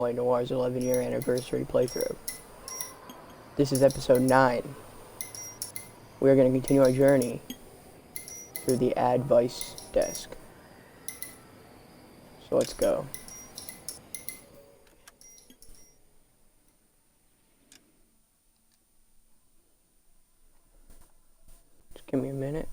Noire's 11-year anniversary playthrough. This is episode 9. We are going to continue our journey through the advice desk. So let's go. Just give me a minute.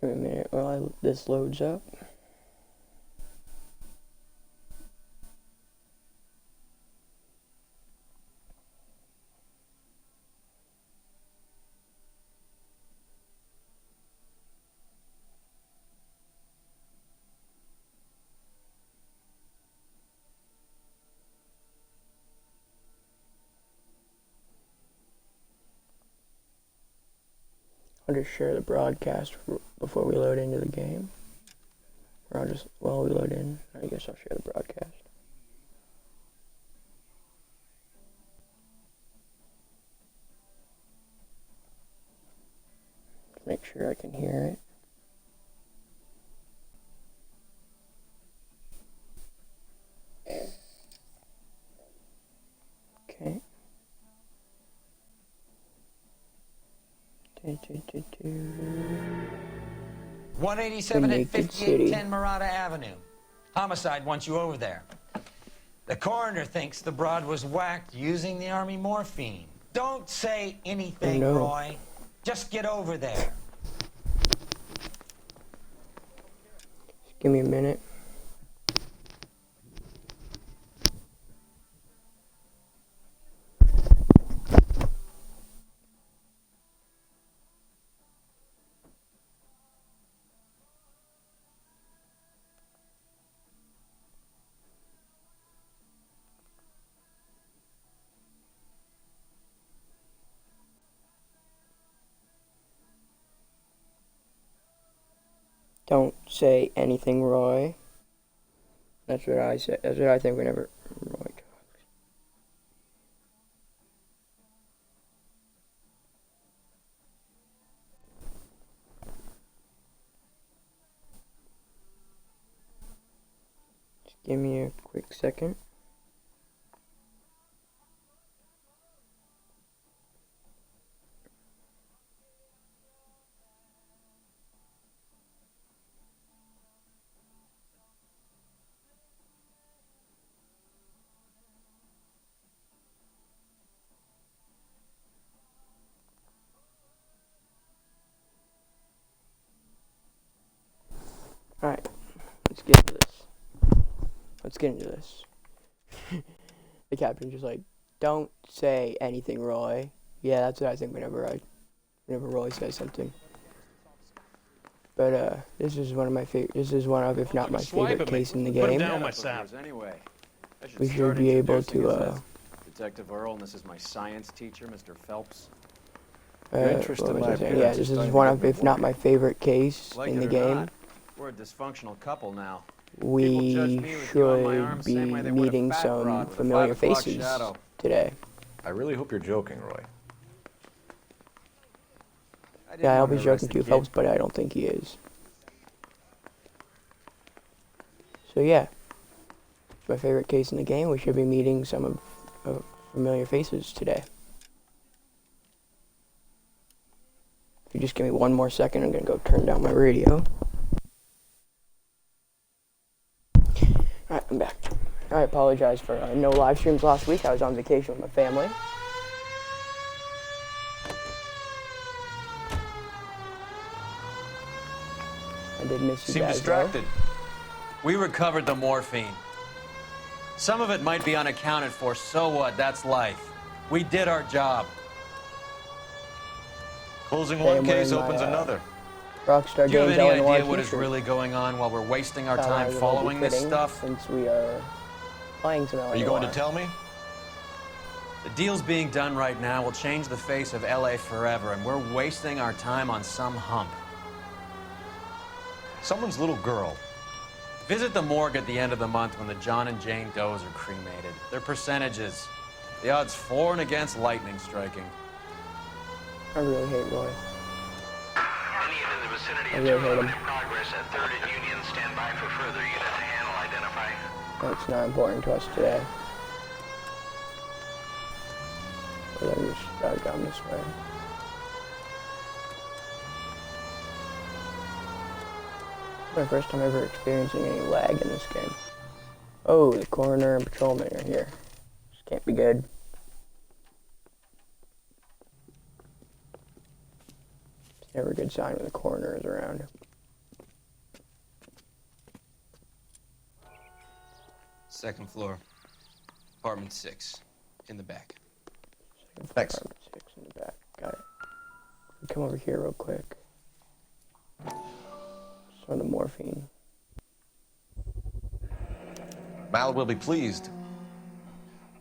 Give me a minute while this loads up. I'll just share the broadcast before we load into the game. Or I'll just, while we load in, I guess I'll share the broadcast. Make sure I can hear it. Okay. 187 and 5810 Murata Avenue. Homicide wants you over there. The coroner thinks the broad was whacked using the army morphine. Don't say anything, Oh, no. Roy. Just get over there. Just give me a minute. Don't say anything, Roy. That's what I say. That's what I think whenever Roy talks. Just give me a quick second. Alright, let's get into this. The captain's just like, don't say anything, Roy. Yeah, that's what I think whenever Roy says something. But this is one of my favorite. This is one of, if not my favorite case in the game. Put him down, my sap. Anyway, We should be able to. Detective Earl, and this is my science teacher, Mr. Phelps. What was I saying? Yeah, this is one of, if not my favorite case Like in the it or game. not, we're a dysfunctional couple now. We People judge me with you on my should arm, be same way they would a meeting fat some broad with a familiar 5 o'clock faces shadow. today. I really hope you're joking, Roy. Yeah, I'll be joking to Phelps, but I don't think he is. So yeah, it's my favorite case in the game. We should be meeting some of familiar faces today. If you just give me one more second, I'm gonna go turn down my radio. Alright, I'm back. I apologize for no live streams last week. I was on vacation with my family. I did miss you Seem guys, distracted. We recovered the morphine. Some of it might be unaccounted for, so what? That's life. We did our job. Closing Today one I'm case wearing opens my, another. Rockstar Do you have Games any Noire idea what is t-shirt. really going on while we're wasting our Thought I time was following gonna be this fitting stuff? Since we are playing some LA Are you going to Noire. tell me? The deals being done right now will change the face of LA forever, and we're wasting our time on some hump. Someone's little girl. Visit the morgue at the end of the month when the John and Jane Does are cremated. Their percentages. The odds for and against lightning striking. I really hate Roy. Any in the vicinity I of really hate him. progress at 3rd and Union. Stand by for further unit to handle. Identify. That's not important to us today. Let me just drive down this way. It's my first time ever experiencing any lag in this game. Oh, the coroner and patrolman are here. This can't be good. It's never a good sign when the coroner is around. Second floor, apartment 6, in the back. Thanks. Apartment 6 in the back. Got it. Come over here real quick. Some of the morphine. Mal will be pleased.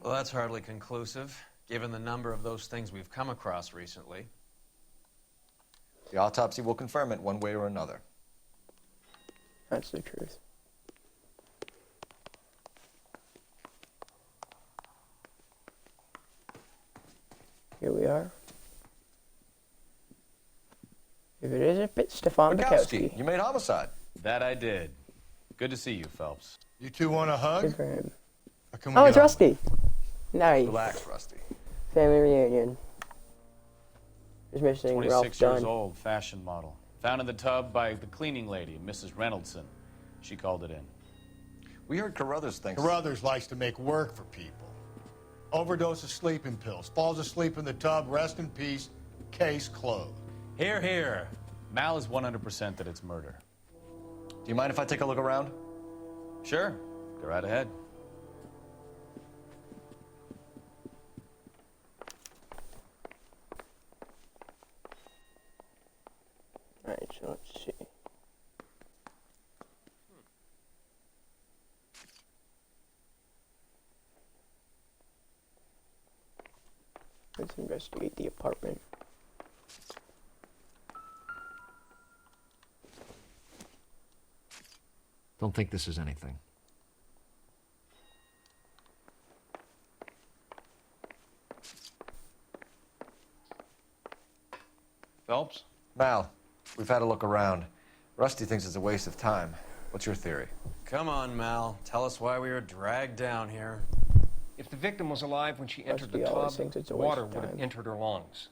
Well, that's hardly conclusive, given the number of those things we've come across recently. The autopsy will confirm it one way or another. That's the truth. Here we are. If it isn't, it's Stefan Bukowski. You made homicide. That I did. Good to see you, Phelps. You two want a hug? Good for him. Or can we Oh, it's go? Rusty. Nice. Relax, Rusty. Family reunion. Just missing Ralph 26 years Dunn. old, fashion model. Found in the tub by the cleaning lady, Mrs. Reynoldson. She called it in. We heard Carruthers thinks... Carruthers likes to make work for people. Overdose of sleeping pills. Falls asleep in the tub. Rest in peace. Case closed. Here, here. Mal is 100% that it's murder. Do you mind if I take a look around? Sure. Go right ahead. Alright, so let's see. Let's investigate the apartment. Don't think this is anything. Phelps? Mal, we've had a look around. Rusty thinks it's a waste of time. What's your theory? Come on, Mal. Tell us why we were dragged down here. If the victim was alive when she entered the Rusty always tub, thinks it's a waste water of would have time. entered her lungs.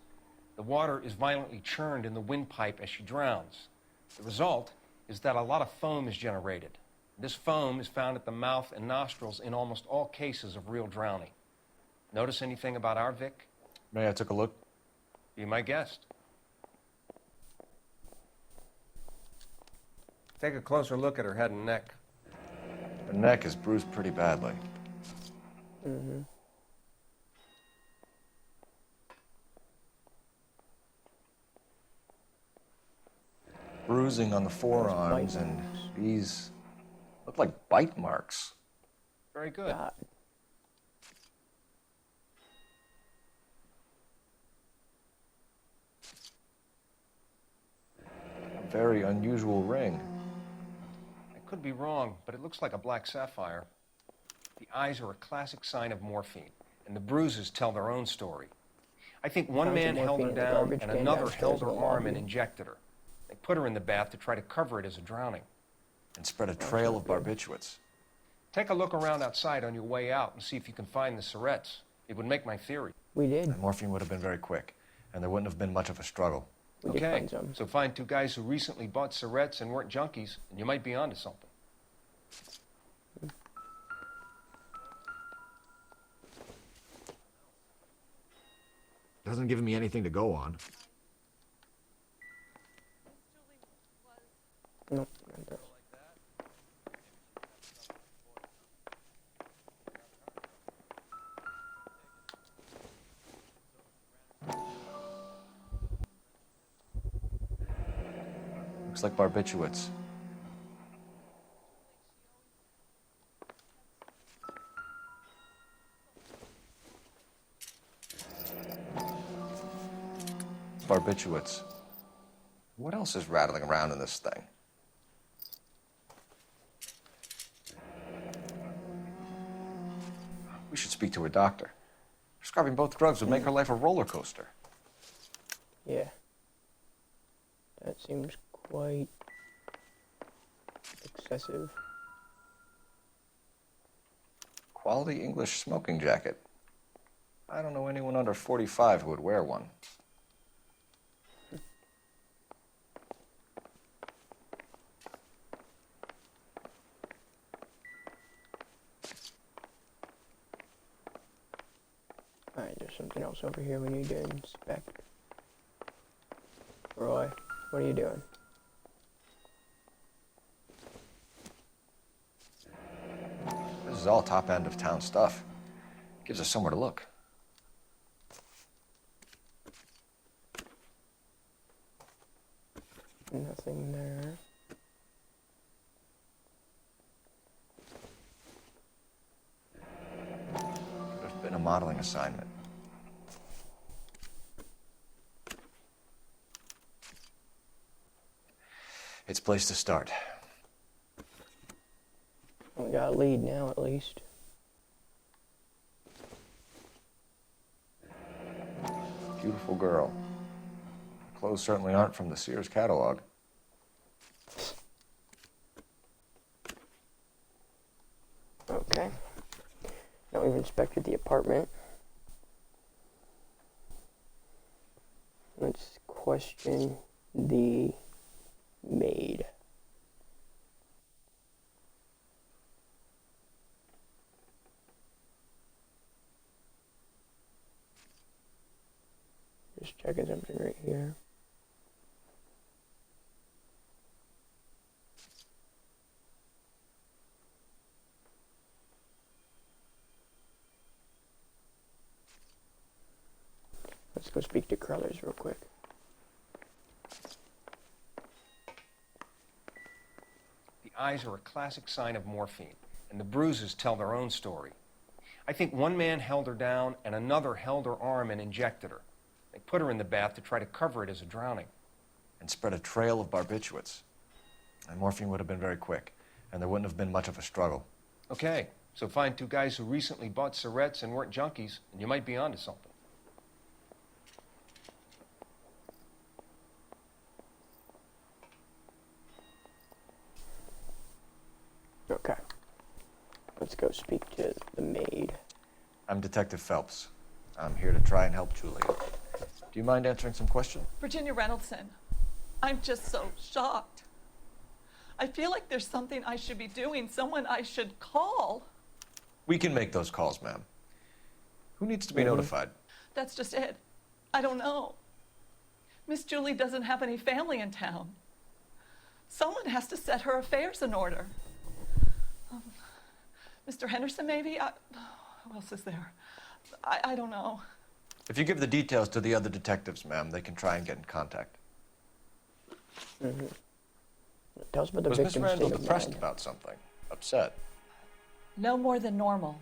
The water is violently churned in the windpipe as she drowns. The result is that a lot of foam is generated. This foam is found at the mouth and nostrils in almost all cases of real drowning. Notice anything about our Vic? May I took a look? Be my guest. Take a closer look at her head and neck. Her neck is bruised pretty badly. Mm-hmm. Bruising on the forearms, Bite and marks. these look like bite marks. Very good. God. A very unusual ring. I could be wrong, but it looks like a black sapphire. The eyes are a classic sign of morphine, and the bruises tell their own story. I think one Found some man held her morphine in the down garbage and can another downstairs held her in the arm and lobby. injected her. They put her in the bath to try to cover it as a drowning. And spread a trail of barbiturates. Take a look around outside on your way out and see if you can find the syrettes. It would make my theory. We did. The morphine would have been very quick, and there wouldn't have been much of a struggle. We did Okay, find some. so find two guys who recently bought syrettes and weren't junkies, and you might be onto something. Doesn't give me anything to go on. Nope. Not this. Looks like barbiturates. Barbiturates. What else is rattling around in this thing? We should speak to a doctor. Prescribing both drugs would make her life a roller coaster. Yeah. That seems quite excessive. Quality English smoking jacket. I don't know anyone under 45 who would wear one. Alright, there's something else over here we need to inspect. Roy, what are you doing? This is all top end of town stuff. Gives us somewhere to look. Nothing there. Could have been a modeling assignment. It's a place to start. We got a lead now, at least. Beautiful girl. Clothes certainly aren't from the Sears catalog. Okay. Now we've inspected the apartment. Let's question the maid. Just checking something right here. Let's go speak to Crothers real quick. The eyes are a classic sign of morphine, and the bruises tell their own story. I think one man held her down and another held her arm and injected her. They put her in the bath to try to cover it as a drowning. And spread a trail of barbiturates. And morphine would have been very quick, and there wouldn't have been much of a struggle. Okay, so find two guys who recently bought cigarettes and weren't junkies, and you might be onto something. Okay. Let's go speak to the maid. I'm Detective Phelps. I'm here to try and help Julia. Do you mind answering some questions? Virginia Reynoldson, I'm just so shocked. I feel like there's something I should be doing, someone I should call. We can make those calls, ma'am. Who needs to be notified? That's just it. I don't know. Miss Julie doesn't have any family in town. Someone has to set her affairs in order. Mr. Henderson, maybe? Who else is there? I don't know. If you give the details to the other detectives, ma'am, they can try and get in contact. Tell us about the Was Miss victim's Randall state of depressed mind. about something? Upset? No more than normal.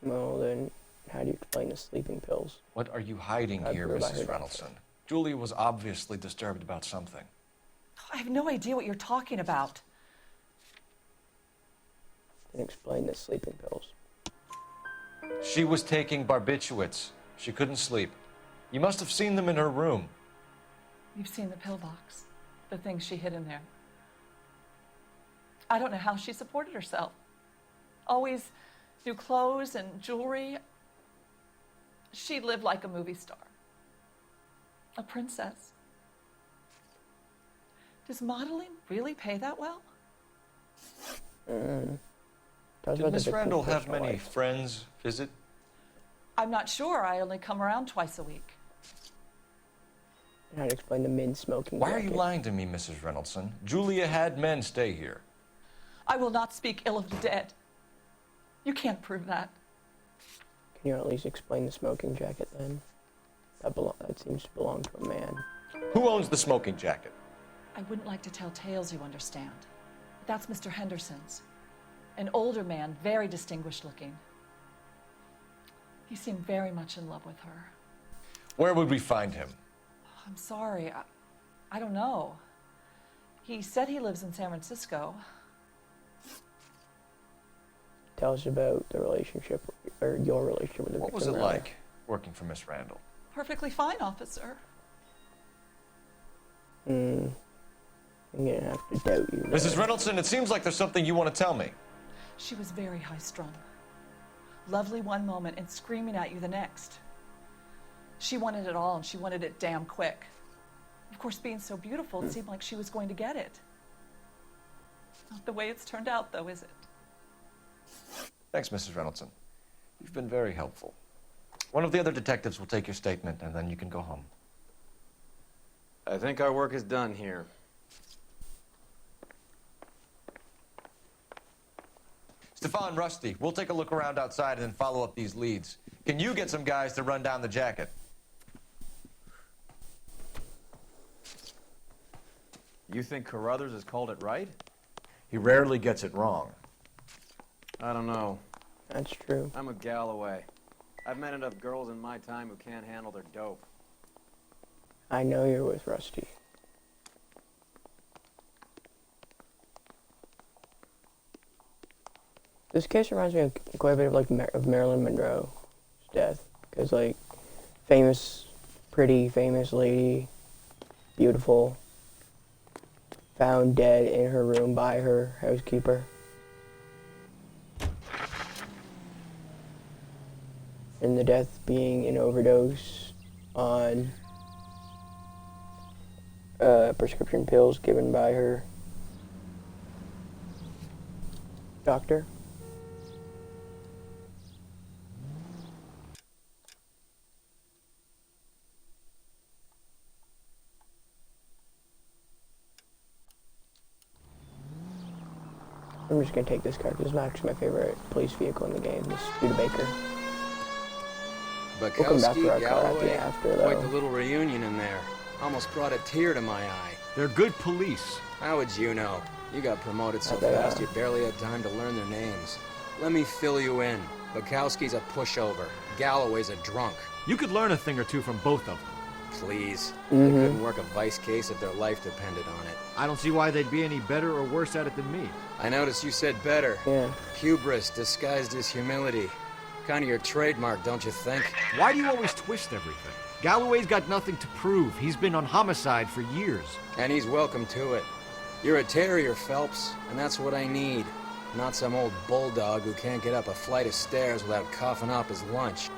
Well, then, how do you explain the sleeping pills? What are you hiding I here, believe I Mrs. heard that. Reynoldson? Julia was obviously disturbed about something. I have no idea what you're talking about. Then explain the sleeping pills. She was taking barbiturates. She couldn't sleep. You must have seen them in her room. You've seen the pillbox, the things she hid in there. I don't know how she supported herself. Always new clothes and jewelry. She lived like a movie star. A princess. Does modeling really pay that well? Tell us Did about the Miss victim's Randall have personal many life. friends visit? I'm not sure. I only come around twice a week. And how to explain the men smoking Why are you jacket. lying to me, Mrs. Reynoldson? Julia had men stay here. I will not speak ill of the dead. You can't prove that. Can you at least explain the smoking jacket then? That seems to belong to a man. Who owns the smoking jacket? I wouldn't like to tell tales, you understand. That's Mr. Henderson's. An older man, very distinguished looking. He seemed very much in love with her. Where would we find him? I'm sorry, I don't know. He said he lives in San Francisco. Tell us about the relationship, or your relationship with the What was victim. it like working for Miss Randall? Perfectly fine, officer. I'm gonna have to doubt you. Mrs. Reynoldson, it seems like there's something you want to tell me. She was very high-strung. Lovely one moment and screaming at you the next. She wanted it all, and she wanted it damn quick. Of course, being so beautiful, it seemed like she was going to get it. Not the way it's turned out, though, is it? Thanks, Mrs. Reynoldson. You've been very helpful. One of the other detectives will take your statement, and then you can go home. I think our work is done here. Stefan, Rusty, we'll take a look around outside and then follow up these leads. Can you get some guys to run down the jacket? You think Carruthers has called it right? He rarely gets it wrong. I don't know. That's true. I'm a Galloway. I've met enough girls in my time who can't handle their dope. I know you're with Rusty. This case reminds me of quite a bit of of Marilyn Monroe's death, because like pretty famous lady, beautiful, found dead in her room by her housekeeper. And the death being an overdose on prescription pills given by her doctor. I'm just gonna take this car because it's actually my favorite police vehicle in the game, this Studebaker. We'll come back for our car after though. Quite the little reunion in there. Almost brought a tear to my eye. They're good police. How would you know? You got promoted so They fast are. you barely had time to learn their names. Let me fill you in. Bukowski's a pushover. Galloway's a drunk. You could learn a thing or two from both of them. Please. They couldn't work a vice case if their life depended on it. I don't see why they'd be any better or worse at it than me. I noticed you said better. Yeah. Hubris disguised as humility. Kind of your trademark, don't you think? Why do you always twist everything? Galloway's got nothing to prove. He's been on homicide for years. And he's welcome to it. You're a terrier, Phelps, and that's what I need. Not some old bulldog who can't get up a flight of stairs without coughing up his lunch.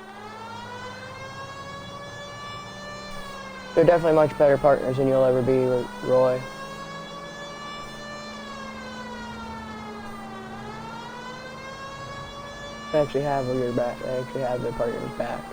They're definitely much better partners than you'll ever be with Roy. I actually have your back. I actually have their partner's back.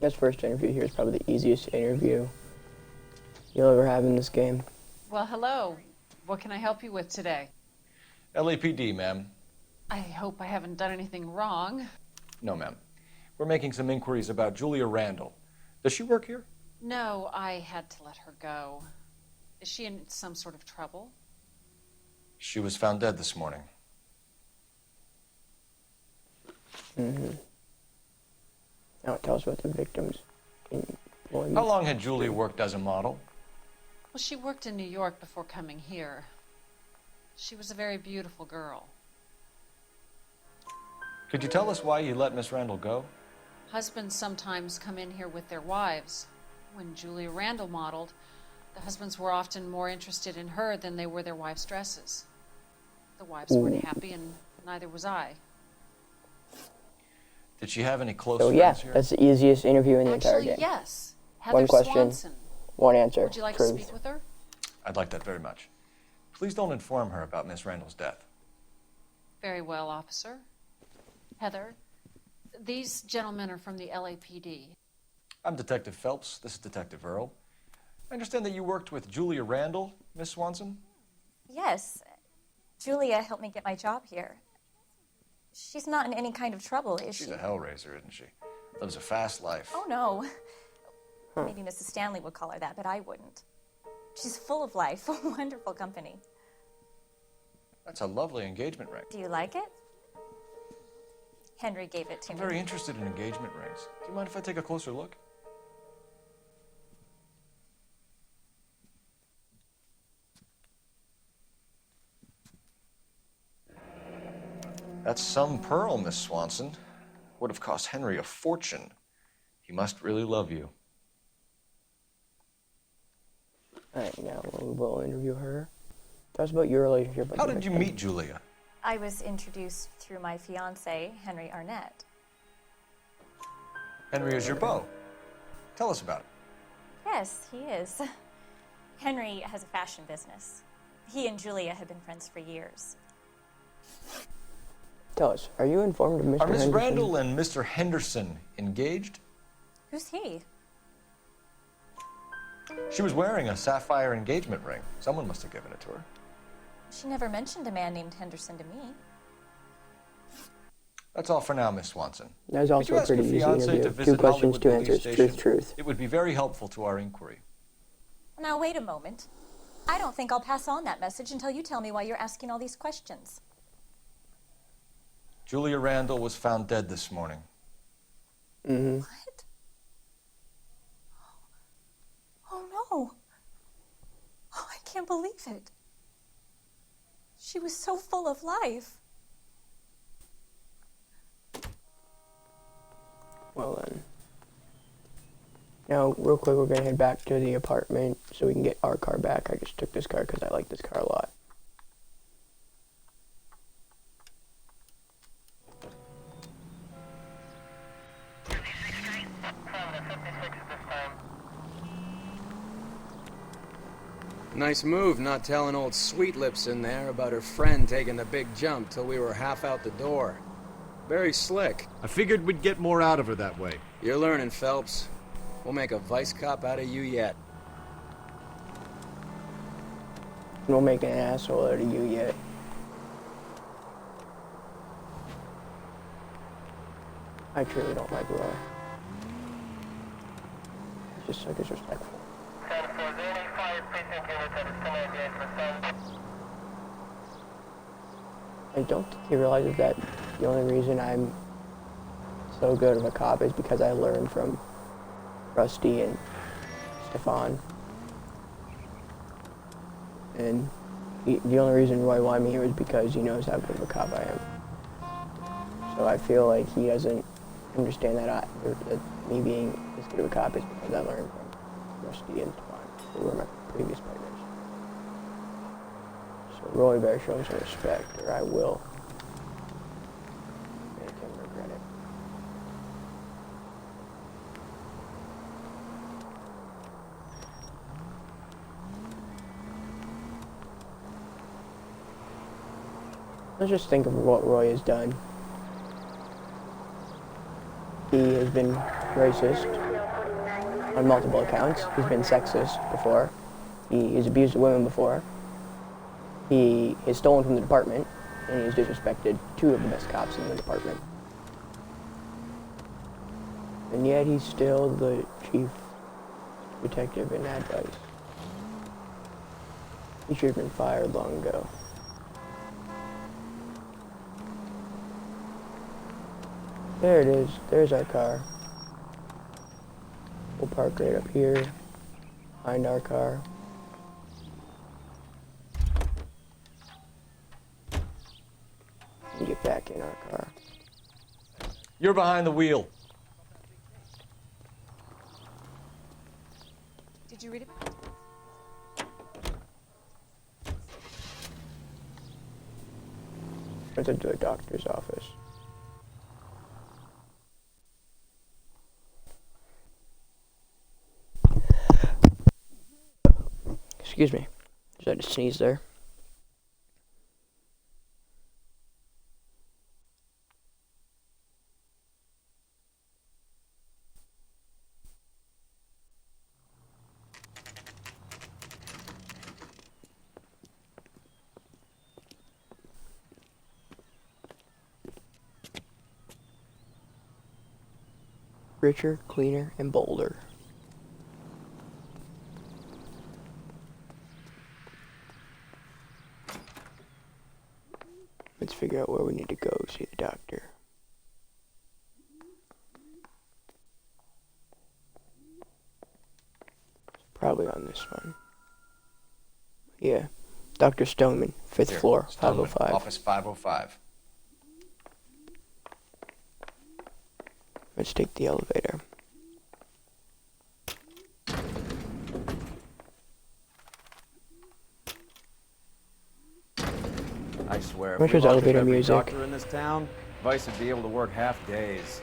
This first interview here is probably the easiest interview you'll ever have in this game. Well, hello. What can I help you with today? LAPD, ma'am. I hope I haven't done anything wrong. No, ma'am. We're making some inquiries about Julia Randall. Does she work here? No, I had to let her go. Is she in some sort of trouble? She was found dead this morning. Mm-hmm. Now tell us about the victims. How long had Julia worked as a model? Well, she worked in New York before coming here. She was a very beautiful girl. Could you tell us why you let Miss Randall go? Husbands sometimes come in here with their wives. When Julia Randall modeled, the husbands were often more interested in her than they were their wives' dresses. The wives weren't happy, and neither was I. Did she have any close So friends yeah, here? that's the easiest interview in the entire game. Yes. Heather One question, Swanson. one answer. Would you like Truth. to speak with her? I'd like that very much. Please don't inform her about Miss Randall's death. Very well, officer. Heather, these gentlemen are from the LAPD. I'm Detective Phelps. This is Detective Earl. I understand that you worked with Julia Randall, Miss Swanson? Yes. Julia helped me get my job here. She's not in any kind of trouble, is she? She's a hellraiser, isn't she? Lives a fast life. Oh, no. Maybe Mrs. Stanley would call her that, but I wouldn't. She's full of life, wonderful company. That's a lovely engagement ring. Do you like it? Henry gave it to I'm me. very interested in engagement rings. Do you mind if I take a closer look? That's some pearl, Miss Swanson. Would have cost Henry a fortune. He must really love you. Alright, now we'll interview her. Tell us about your relationship with How the did you victim. meet Julia? I was introduced through my fiancé, Henry Arnett. Henry is your beau. Tell us about it. Yes, he is. Henry has a fashion business. He and Julia have been friends for years. Tell us, are you informed of Mr. Are Miss Henderson? Randall and Mr. Henderson engaged? Who's he? She was wearing a sapphire engagement ring. Someone must have given it to her. She never mentioned a man named Henderson to me. That's all for now, Miss Swanson. That was Could also you a ask your pretty easy fiancé to interview. visit 2 questions, Hollywood 2 Police answers. Station? Truth. It would be very helpful to our inquiry. Now, wait a moment. I don't think I'll pass on that message until you tell me why you're asking all these questions. Julia Randall was found dead this morning. Mm-hmm. What? Oh, no. Oh, I can't believe it. She was so full of life. Well then. Now, real quick, we're going to head back to the apartment so we can get our car back. I just took this car because I like this car a lot. Nice move not telling old Sweet Lips in there about her friend taking the big jump till we were half out the door. Very slick. I figured we'd get more out of her that way. You're learning, Phelps. We'll make a vice cop out of you yet. We'll make an asshole out of you yet. I truly don't like Roy. He's just so disrespectful. I don't think he realizes that the only reason I'm so good of a cop is because I learned from Rusty and Stefan. And the only reason Roy wanted me here was because he knows how good of a cop I am. So I feel like he doesn't understand that me being as good of a cop is because I learned from Rusty and Stefan, who were my previous partners. So Roy better show some respect, or I will make him regret it. Let's just think of what Roy has done. He has been racist on multiple accounts. He's been sexist before. He's abused women before. he is stolen from the department, and he's disrespected two of the best cops in the department. And yet he's still the chief detective in Advice. He should have been fired long ago. There it is. There's our car. We'll park right up here, behind our car. And get back in our car. You're behind the wheel. Did you read it? Went into a doctor's office. Excuse me. Just had to sneeze there. Richer, cleaner, and bolder. Let's figure out where we need to go see the doctor. Probably on this one. Yeah. Dr. Stoneman, 5th floor, Stoneman, 505. Office 505. Let's take the elevator. I swear, if Which we was locked up elevator every music. doctor in this town, Vice would be able to work half days.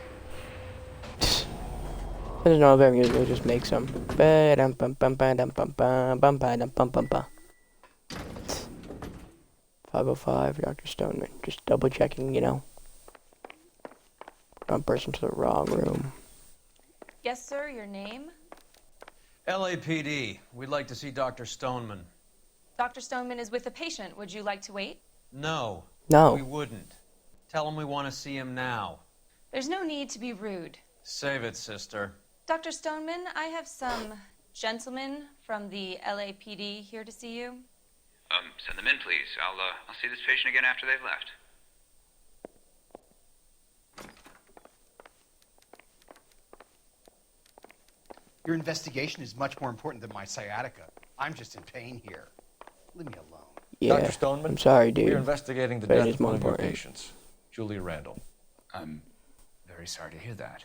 There's no elevator music, we'll just make some. 505, Dr. Stoneman. Just double checking, you know. Wrong person to the wrong room. Yes, sir. Your name? LAPD. We'd like to see Dr. Stoneman. Dr. Stoneman is with a patient. Would you like to wait? No. No. We wouldn't. Tell him we want to see him now. There's no need to be rude. Save it, sister. Dr. Stoneman, I have some gentlemen from the LAPD here to see you. Send them in, please. I'll see this patient again after they've left. Your investigation is much more important than my sciatica. I'm just in pain here. Leave me alone. Yeah, Dr. Stoneman, I'm sorry, dude. we're investigating the But it death is of more one of your important. patients, Julia Randall. I'm very sorry to hear that.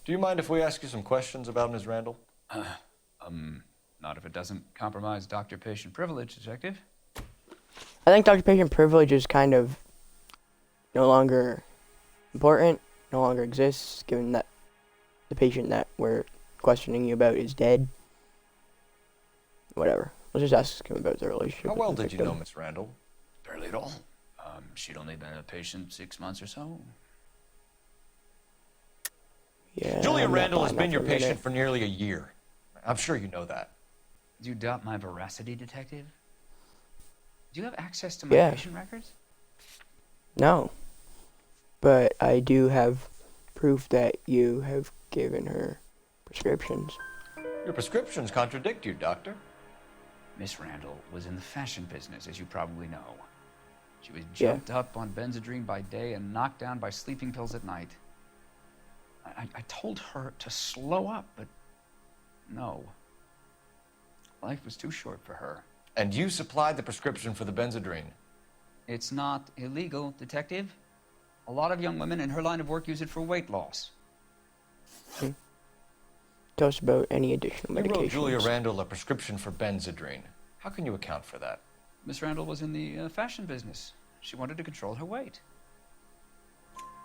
Do you mind if we ask you some questions about Ms. Randall? Not if it doesn't compromise doctor-patient privilege, Detective. I think doctor-patient privilege is kind of no longer important, no longer exists, given that the patient that we're questioning you about is dead. Whatever. Let's just ask him about the relationship. How well with the did you know victim. Ms. Randall? Barely at all. She'd only been a patient 6 months or so. Yeah, Julia I'm not Randall has buying been that your for a minute. patient for nearly a year. I'm sure you know that. Do you doubt my veracity, Detective? Do you have access to my Yeah. patient records? No. But I do have proof that you have given her prescriptions. Your prescriptions contradict you, Doctor. Miss Randall was in the fashion business, as you probably know. She was Yeah. jumped up on Benzedrine by day and knocked down by sleeping pills at night. I told her to slow up, but no. Life was too short for her. And you supplied the prescription for the Benzedrine. It's not illegal, Detective. A lot of young women in her line of work use it for weight loss. Tell us about any additional You wrote medications. Julia Randall a prescription for Benzedrine. How can you account for that? Miss Randall was in the fashion business. She wanted to control her weight.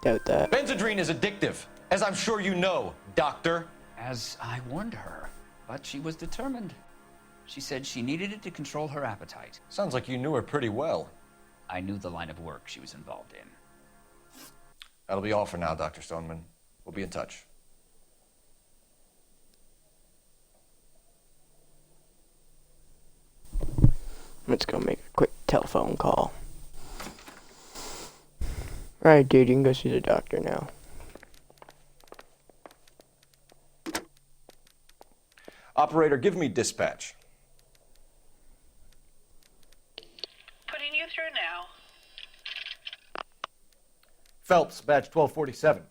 Doubt that. Benzedrine is addictive, as I'm sure you know, Doctor. As I warned her, but she was determined. She said she needed it to control her appetite. Sounds like you knew her pretty well. I knew the line of work she was involved in. That'll be all for now, Dr. Stoneman. We'll be in touch. Let's go make a quick telephone call. Alright, dude, you can go see the doctor now. Operator, give me dispatch. Putting you through now. Phelps, badge 1247.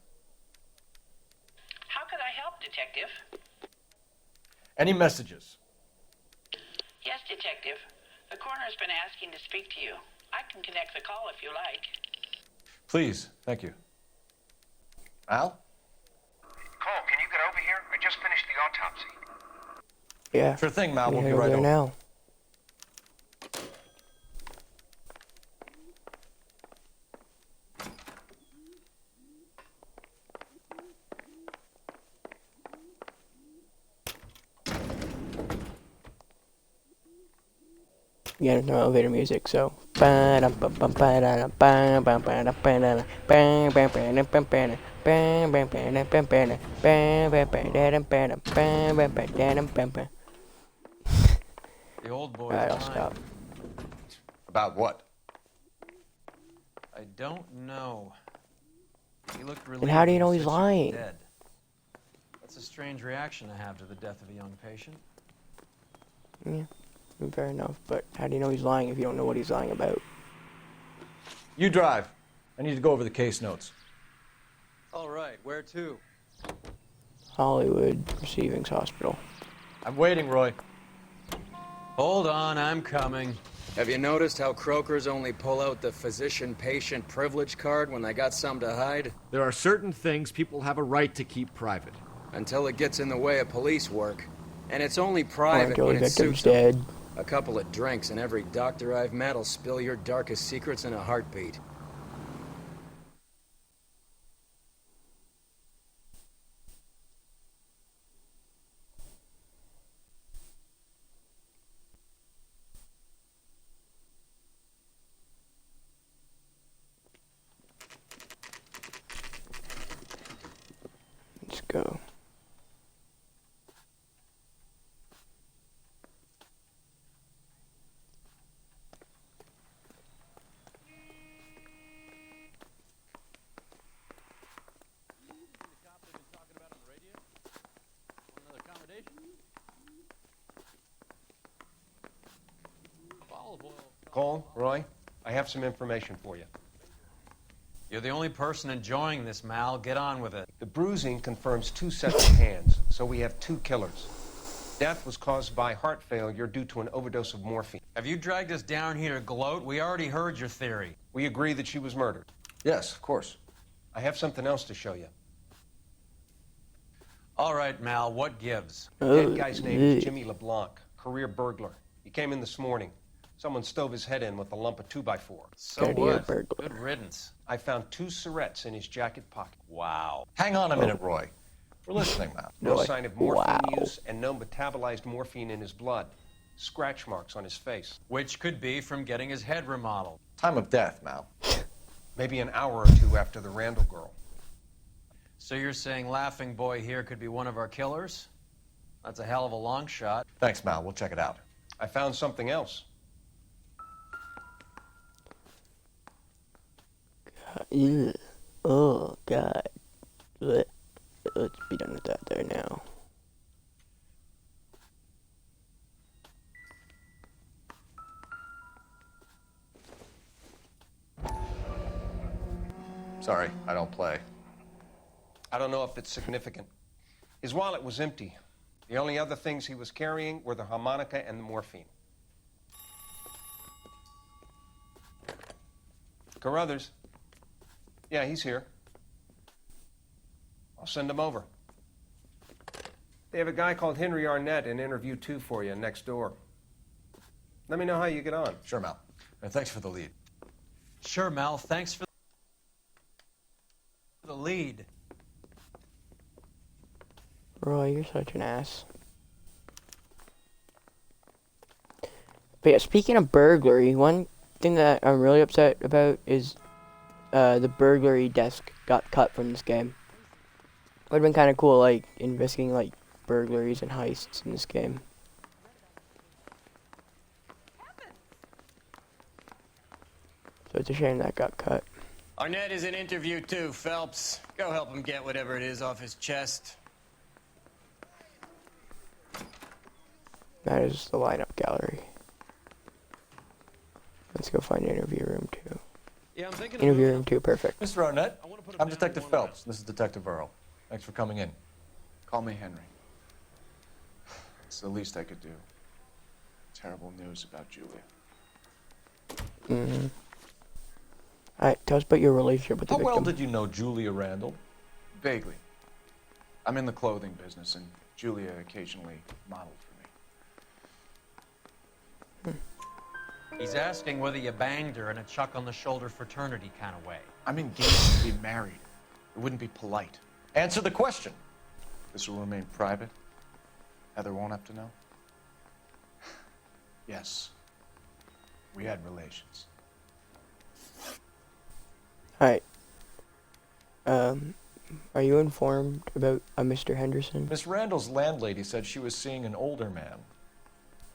How could I help, Detective? Any messages? Yes, Detective. The coroner's been asking to speak to you. I can connect the call if you like. Please, thank you. Al? Cole, can you get over here? I just finished the autopsy. Yeah. Sure thing, Mal. We'll Head be right there over. now. Yeah, no elevator music, so. The old boy's Alright, I'll lying. stop. About what? I don't know. He looked relieved. And how do you when know he he's said she was lying? dead. That's a strange reaction to have to the death of a young patient. Yeah, fair enough, but how do you know he's lying if you don't know what he's lying about? You drive. I need to go over the case notes. All right, where to? Hollywood Receivings Hospital. I'm waiting, Roy. Hold on, I'm coming. Have you noticed how croakers only pull out the physician-patient privilege card when they got something to hide? There are certain things people have a right to keep private. Until it gets in the way of police work. And it's only Aren't private all when the it victims suits them. dead? A couple of drinks and every doctor I've met will spill your darkest secrets in a heartbeat. Let's go. Cole, Roy, I have some information for you. You're the only person enjoying this, Mal. Get on with it. The bruising confirms 2 sets of hands, so we have 2 killers. Death was caused by heart failure due to an overdose of morphine. Have you dragged us down here to gloat? We already heard your theory. We agree that she was murdered. Yes, of course. I have something else to show you. All right, Mal, what gives? The dead guy's name is Jimmy LeBlanc, career burglar. He came in this morning. Someone stove his head in with a lump of 2x4. So what? Good riddance. I found 2 syrettes in his jacket pocket. Wow. Hang on a minute, Roy. We're listening now. No sign of morphine use and no metabolized morphine in his blood. Scratch marks on his face. Which could be from getting his head remodeled. Time of death, Mal. Maybe an hour or 2 after the Randall girl. So you're saying Laughing Boy here could be one of our killers? That's a hell of a long shot. Thanks, Mal. We'll check it out. I found something else. Ew. Oh, God. Let's be done with that there now. Sorry, I don't play. I don't know if it's significant. His wallet was empty. The only other things he was carrying were the harmonica and the morphine. Carruthers. Yeah, he's here. I'll send him over. They have a guy called Henry Arnett in interview 2 for you next door. Let me know how you get on. Sure, Mal. And thanks for the lead. Sure, Mal. Thanks for the lead. Roy, you're such an ass. But yeah, speaking of burglary, one thing that I'm really upset about is the burglary desk got cut from this game. Would have been kind of cool, like, investigating, like, burglaries and heists in this game. So it's a shame that got cut. Arnett is in interview too, Phelps. Go help him get whatever it is off his chest. That is the lineup gallery. Let's go find interview room 2. Yeah, I'm thinking Interview room 2, perfect. Mr. Arnett, I'm Detective Phelps. This is Detective Earl. Thanks for coming in. Call me Henry. It's the least I could do. Terrible news about Julia. Mm-hmm. Alright, tell us about your relationship with the How victim. well did you know Julia Randall? Vaguely. I'm in the clothing business, and Julia occasionally modeled for me. He's asking whether you banged her in a chuck-on-the-shoulder fraternity kind of way. I'm engaged to be married. It wouldn't be polite. Answer the question. This will remain private. Heather won't have to know. Yes. We had relations. Alright. Are you informed about Mr. Henderson? Miss Randall's landlady said she was seeing an older man.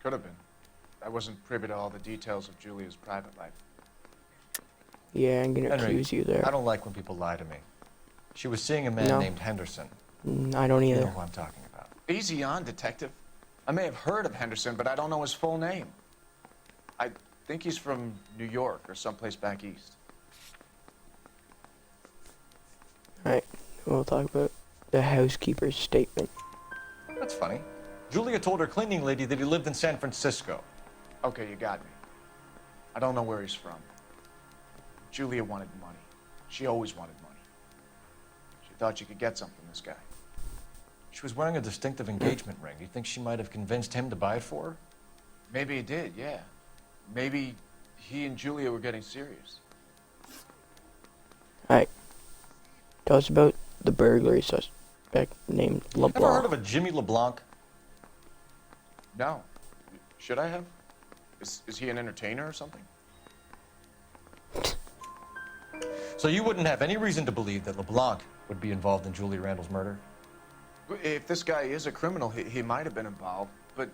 Could have been. I wasn't privy to all the details of Julia's private life. Yeah, I'm gonna Henry, accuse you there. I don't like when people lie to me. She was seeing a man named Henderson. I don't either. You know who I'm talking about. Easy on, Detective. I may have heard of Henderson, but I don't know his full name. I think he's from New York or someplace back east. Alright, we'll talk about the housekeeper's statement. That's funny. Julia told her cleaning lady that he lived in San Francisco. Okay, you got me. I don't know where he's from. Julia wanted money. She always wanted money. She thought she could get some from this guy. She was wearing a distinctive engagement ring. Do you think she might have convinced him to buy it for her? Maybe he did, yeah. Maybe he and Julia were getting serious. Alright. Tell us about the burglary suspect named LeBlanc. Ever heard of a Jimmy LeBlanc? No. Should I have? Is he an entertainer or something? So you wouldn't have any reason to believe that LeBlanc would be involved in Julia Randall's murder? If this guy is a criminal, he might have been involved. But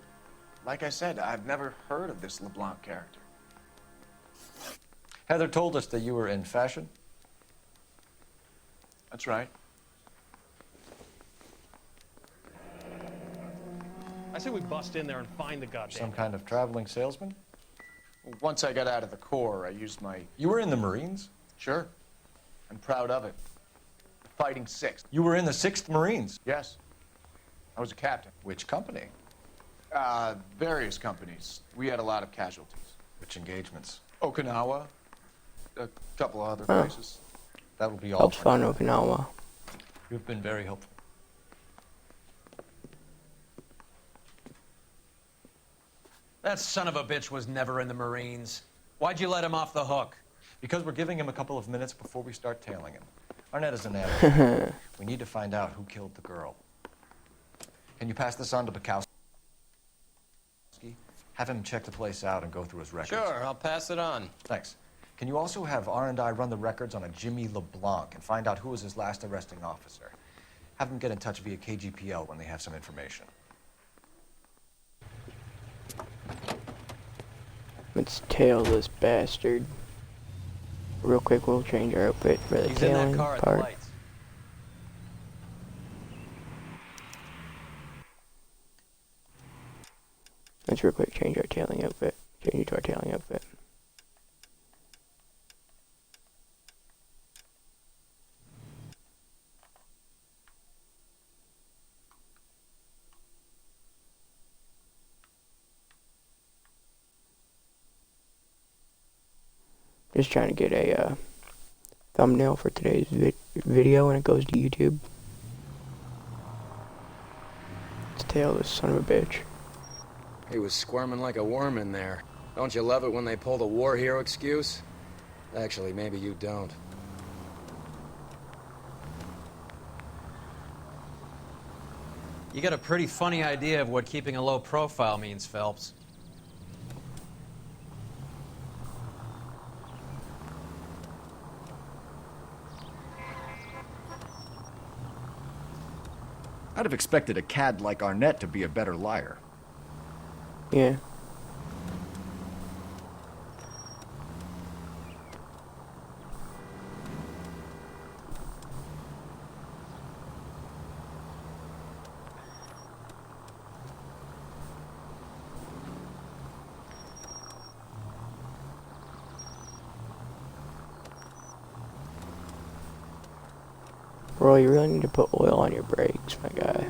like I said, I've never heard of this LeBlanc character. Heather told us that you were in fashion. That's right. I say we bust in there and find the goddamn... Some kind of traveling salesman? Once I got out of the Corps, I used my... You were in the Marines? Sure. I'm proud of it. The Fighting 6th. You were in the 6th Marines? Yes. I was a captain. Which company? Various companies. We had a lot of casualties. Which engagements? Okinawa. A couple of other places. That will be all. Helps fun Okinawa. You've been very helpful. That son of a bitch was never in the Marines. Why'd you let him off the hook? Because we're giving him a couple of minutes before we start tailing him. Arnett is an amateur. We need to find out who killed the girl. Can you pass this on to Bukowski? Have him check the place out and go through his records. Sure, I'll pass it on. Thanks. Can you also have R&I run the records on a Jimmy LeBlanc and find out who was his last arresting officer? Have them get in touch via KGPL when they have some information. Let's tail this bastard. Real quick, we'll change our outfit for the He's in tailing that car at the part. lights. Let's real quick change our tailing outfit. Change it to our tailing outfit. Just trying to get a thumbnail for today's video when it goes to YouTube. Let's tail this son of a bitch. He was squirming like a worm in there. Don't you love it when they pull the war hero excuse? Actually, maybe you don't. You got a pretty funny idea of what keeping a low profile means, Phelps. I'd have expected a cad like Arnett to be a better liar. Yeah. Bro, you really need to put oil on your brakes, my guy.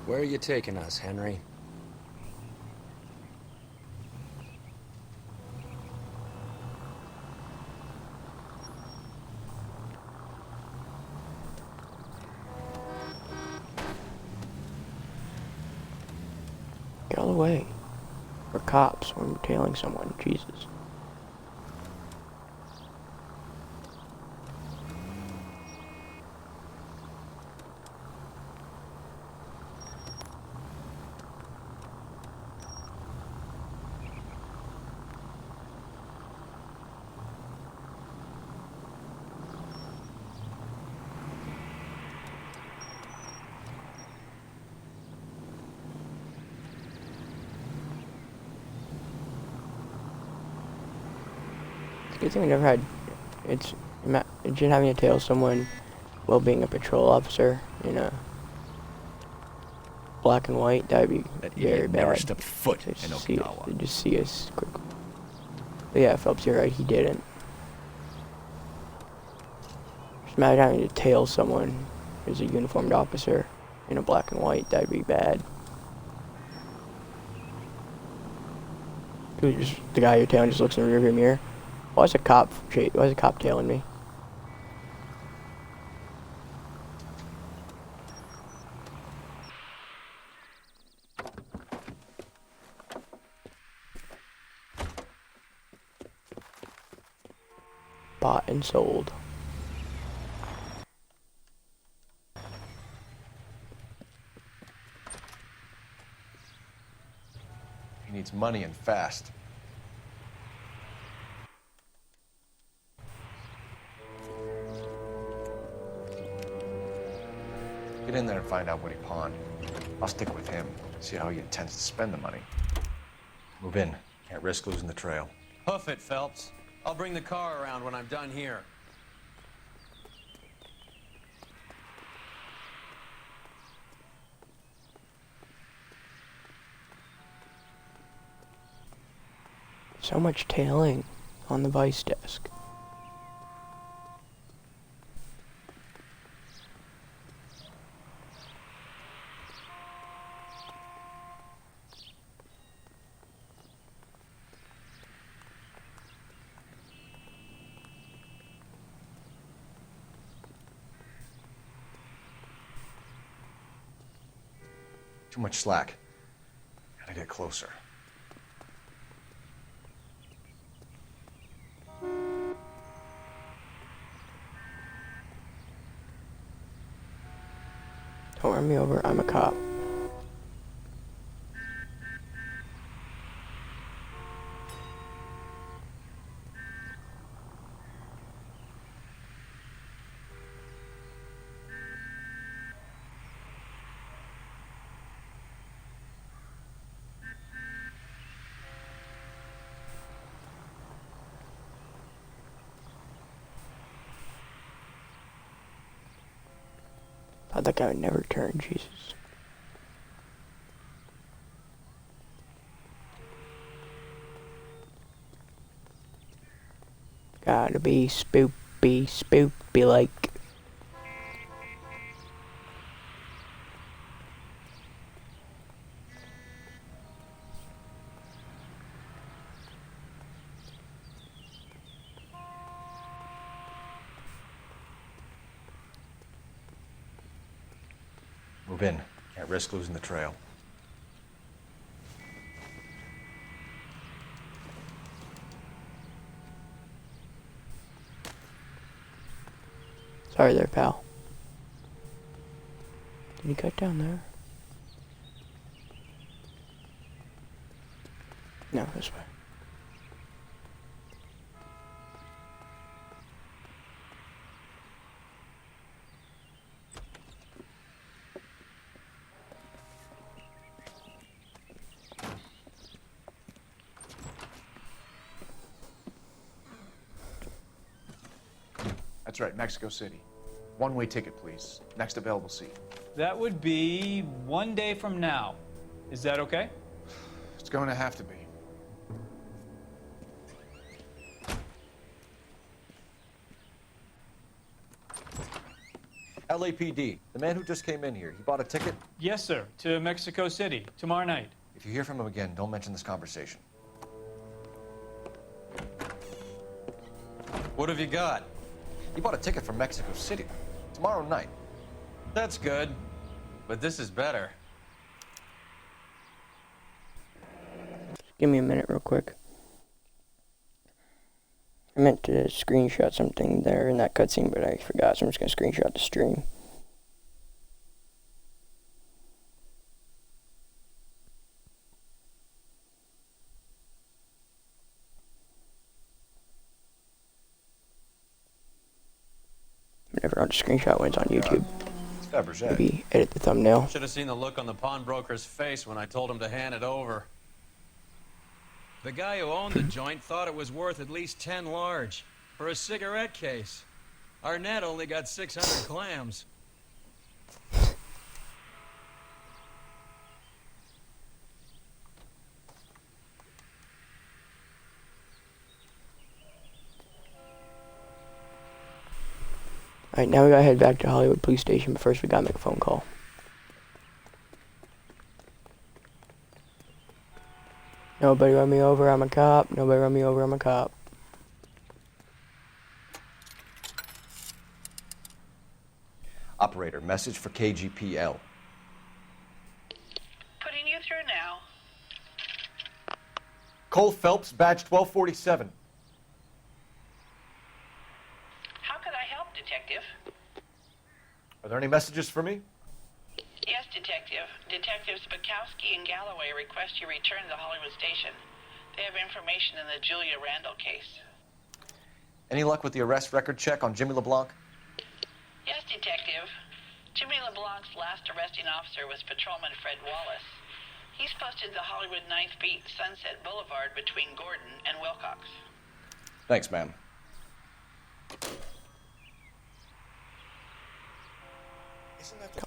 Where are you taking us, Henry? Get out of the way. We're cops. We're tailing someone. Jesus. Good thing we never had. Imagine having to tail someone while being a patrol officer in a black and white. That'd be very bad. Never stepped foot in Okinawa. They just see us quickly. But yeah, Phelps, you're right. He didn't. Just imagine having to tail someone who's a uniformed officer in a black and white. That'd be bad. The guy you're tailing just looks in the rearview mirror. Why is a cop tailing me? Bought and sold. He needs money and fast. Get in there and find out what he pawned. I'll stick with him, see how he intends to spend the money. Move in. Can't risk losing the trail. Hoof it, Phelps. I'll bring the car around when I'm done here. So much tailing on the vice desk. Too much slack. Gotta get closer. Don't run me over. I'm a cop. Thought that guy would never turn, Jesus. Gotta be spoopy like. Move in. Can't risk losing the trail. Sorry there, pal. Did he cut down there? No, this way. That's right, Mexico City. One-way ticket, please. Next available seat. That would be 1 day from now. Is that okay? It's going to have to be. LAPD, the man who just came in here, he bought a ticket? Yes, sir. To Mexico City, tomorrow night. If you hear from him again, don't mention this conversation. What have you got? He bought a ticket for Mexico City. Tomorrow night. That's good. But this is better. Give me a minute real quick. I meant to screenshot something there in that cutscene, but I forgot, so I'm just going to screenshot the stream. Whenever I'll just screenshot when it's on YouTube. Maybe edit the thumbnail. Should have seen the look on the pawnbroker's face when I told him to hand it over. The guy who owned the joint thought it was worth at least 10 large for a cigarette case. Arnett only got 600 clams. Alright, now we gotta head back to Hollywood Police Station, but first we gotta make a phone call. Nobody run me over, I'm a cop. Nobody run me over, I'm a cop. Operator, message for KGPL. Putting you through now. Cole Phelps, badge 1247. How could I help, Detective? Are there any messages for me? Yes, Detective. Detectives Bukowski and Galloway request you return to the Hollywood station. They have information in the Julia Randall case. Any luck with the arrest record check on Jimmy LeBlanc? Yes, Detective. Jimmy LeBlanc's last arresting officer was Patrolman Fred Wallace. He's posted the Hollywood 9th Beat Sunset Boulevard between Gordon and Wilcox. Thanks, ma'am.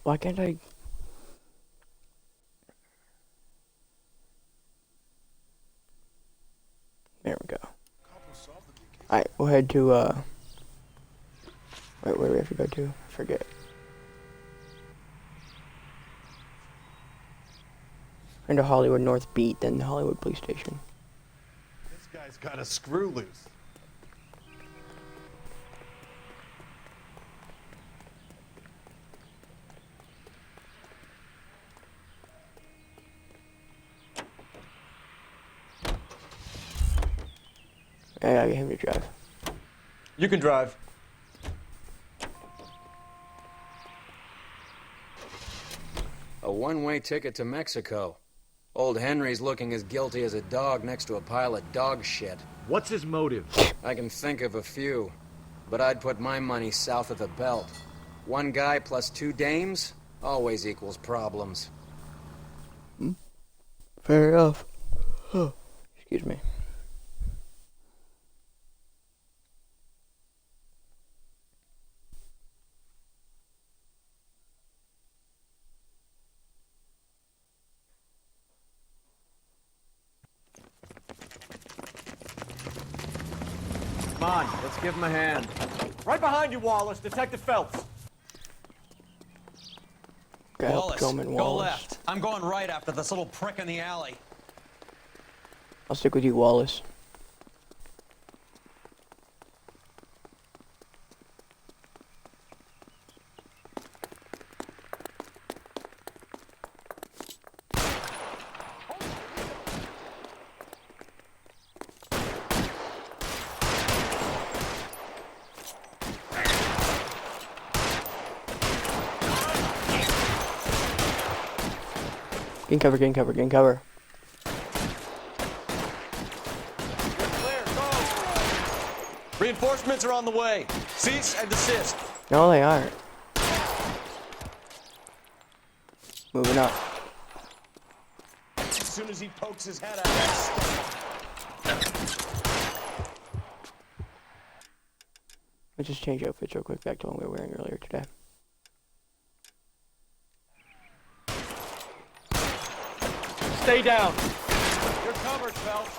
Why can't I... There we go. Alright, we'll head to, wait, where do we have to go to? I forget. Into Hollywood North Beat, then the Hollywood Police Station. This guy's got a screw loose. I gotta get him to drive. You can drive. A one-way ticket to Mexico. Old Henry's looking as guilty as a dog next to a pile of dog shit. What's his motive? I can think of a few, but I'd put my money south of the belt. One guy plus 2 dames always equals problems. Fair enough. Oh, excuse me. Come on, let's give him a hand. Right behind you, Wallace. Detective Phelps. Wallace, Patrolman go Wallace. left. I'm going right after this little prick in the alley. I'll stick with you, Wallace. Gain cover, gain cover, gain cover. Reinforcements are on the way. Cease and desist. No, they aren't. Moving up. As soon as he pokes his head out. Let's just change outfits real quick back to what we were wearing earlier today. Stay down. You're covered, Phelps.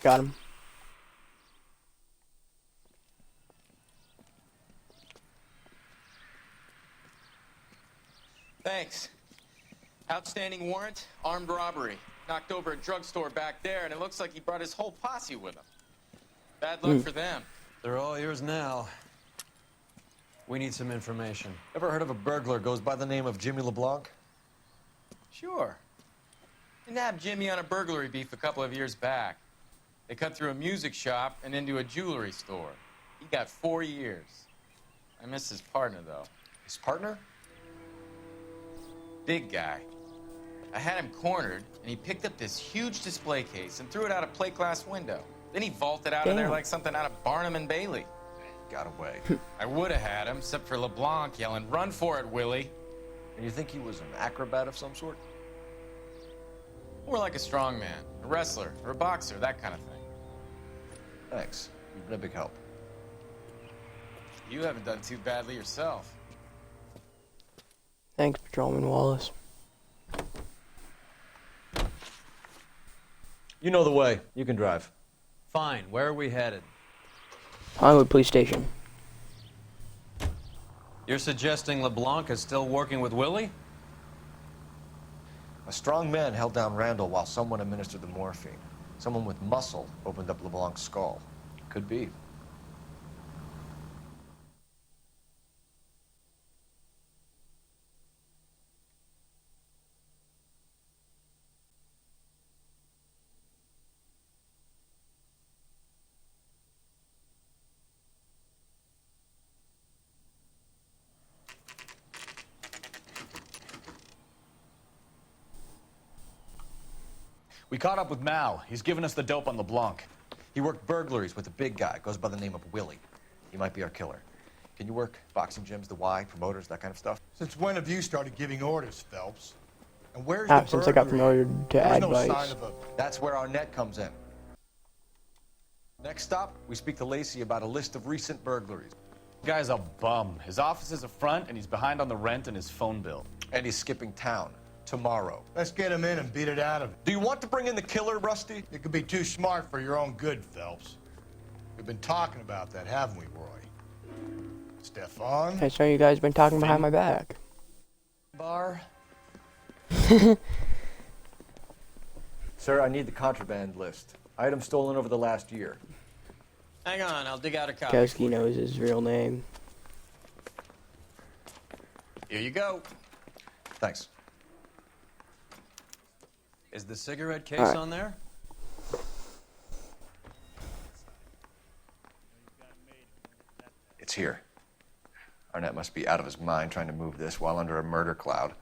Got him. Thanks. Outstanding warrant, armed robbery. Knocked over a drugstore back there, and it looks like he brought his whole posse with him. Bad luck for them. They're all yours now. We need some information. Ever heard of a burglar goes by the name of Jimmy LeBlanc? Sure. They nabbed Jimmy on a burglary beef a couple of years back. They cut through a music shop and into a jewelry store. He got 4 years. I miss his partner, though. His partner? Big guy. I had him cornered, and he picked up this huge display case and threw it out a plate glass window. Then he vaulted out of there like something out of Barnum and Bailey. Got away. I would have had him, except for LeBlanc yelling, "Run for it, Willie!" And you think he was an acrobat of some sort? More like a strongman, a wrestler, or a boxer, that kind of thing. Thanks. You've been a big help. You haven't done too badly yourself. Thanks, Patrolman Wallace. You know the way. You can drive. Fine. Where are we headed? Hollywood Police Station. You're suggesting LeBlanc is still working with Willie? A strong man held down Randall while someone administered the morphine. Someone with muscle opened up LeBlanc's skull. Could be. We caught up with Mal. He's given us the dope on LeBlanc. He worked burglaries with a big guy. Goes by the name of Willie. He might be our killer. Can you work boxing gyms, the Y, promoters, that kind of stuff? Since when have you started giving orders, Phelps? And where's Ah, the since I got burglary? promoted to There's no advice. sign of a... That's where our net comes in. Next stop, we speak to Lacey about a list of recent burglaries. The guy's a bum. His office is a front, and he's behind on the rent and his phone bill. And he's skipping town tomorrow. Let's get him in and beat it out of him. Do you want to bring in the killer, Rusty? You could be too smart for your own good, Phelps. We've been talking about that, haven't we, Roy? Stefan? I saw you guys been talking behind my back. Bar? Sir, I need the contraband list. Items stolen over the last year. Hang on, I'll dig out a copy. Kowski knows his real name. Here you go. Thanks. Is the cigarette case All right. on there? It's here. Arnett must be out of his mind trying to move this while under a murder cloud.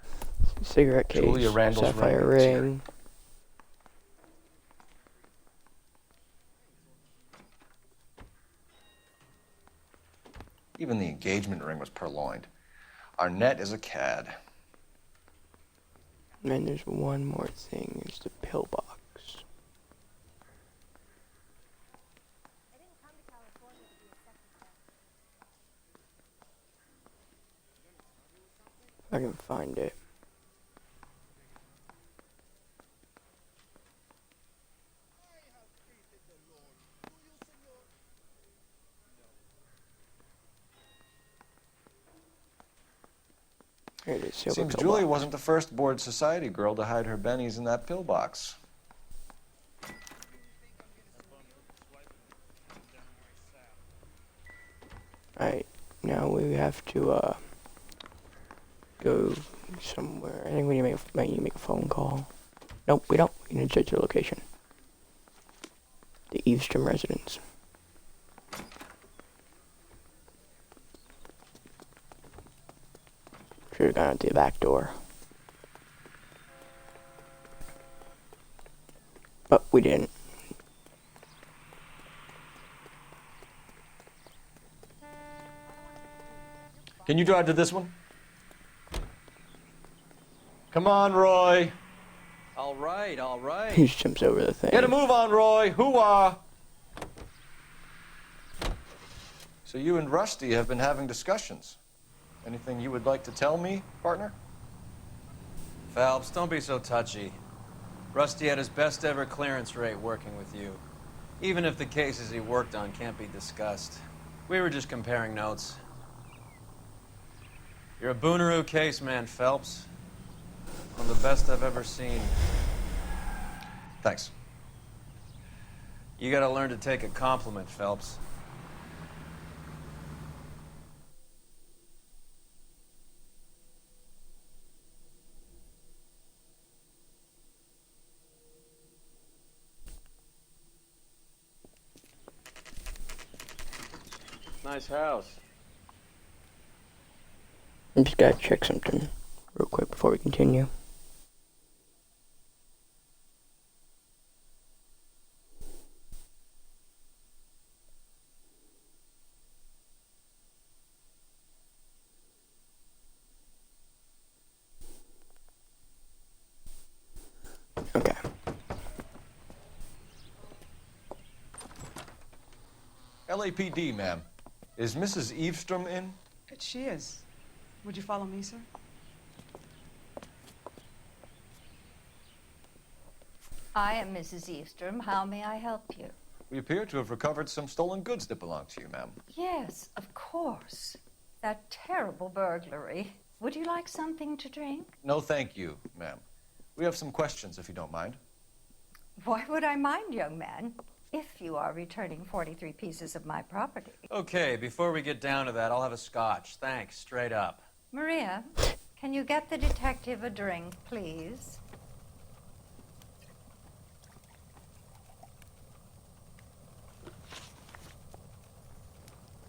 Cigarette case, Julia Randall's sapphire ring. It's here. ring. Even the engagement ring was purloined. Arnett is a cad. And then there's one more thing. It's the pillbox. If I can find it. Here it is, silver Seems pillbox. Julia wasn't the first bored society girl to hide her bennies in that pillbox. Alright, now we have to go somewhere. I think we might need to make a phone call. Nope, we don't. We need to search their location. The Eastern residence. Should have gone out the back door. But we didn't. Can you drive to this one? Come on, Roy. All right, all right. He just jumps over the thing. Get a move on, Roy. Hoo-ah. So you and Rusty have been having discussions. Anything you would like to tell me, partner? Phelps, don't be so touchy. Rusty had his best ever clearance rate working with you. Even if the cases he worked on can't be discussed. We were just comparing notes. You're a Booneroo case man, Phelps. One of the best I've ever seen. Thanks. You gotta learn to take a compliment, Phelps. Nice house. I just gotta check something real quick before we continue. Okay. LAPD, ma'am. Is Mrs. Eavestrom in? She is. Would you follow me, sir? I am Mrs. Eavestrom. How may I help you? We appear to have recovered some stolen goods that belong to you, ma'am. Yes, of course. That terrible burglary. Would you like something to drink? No, thank you, ma'am. We have some questions, if you don't mind. Why would I mind, young man? If you are returning 43 pieces of my property. Okay, before we get down to that, I'll have a scotch. Thanks, straight up. Maria, can you get the detective a drink, please?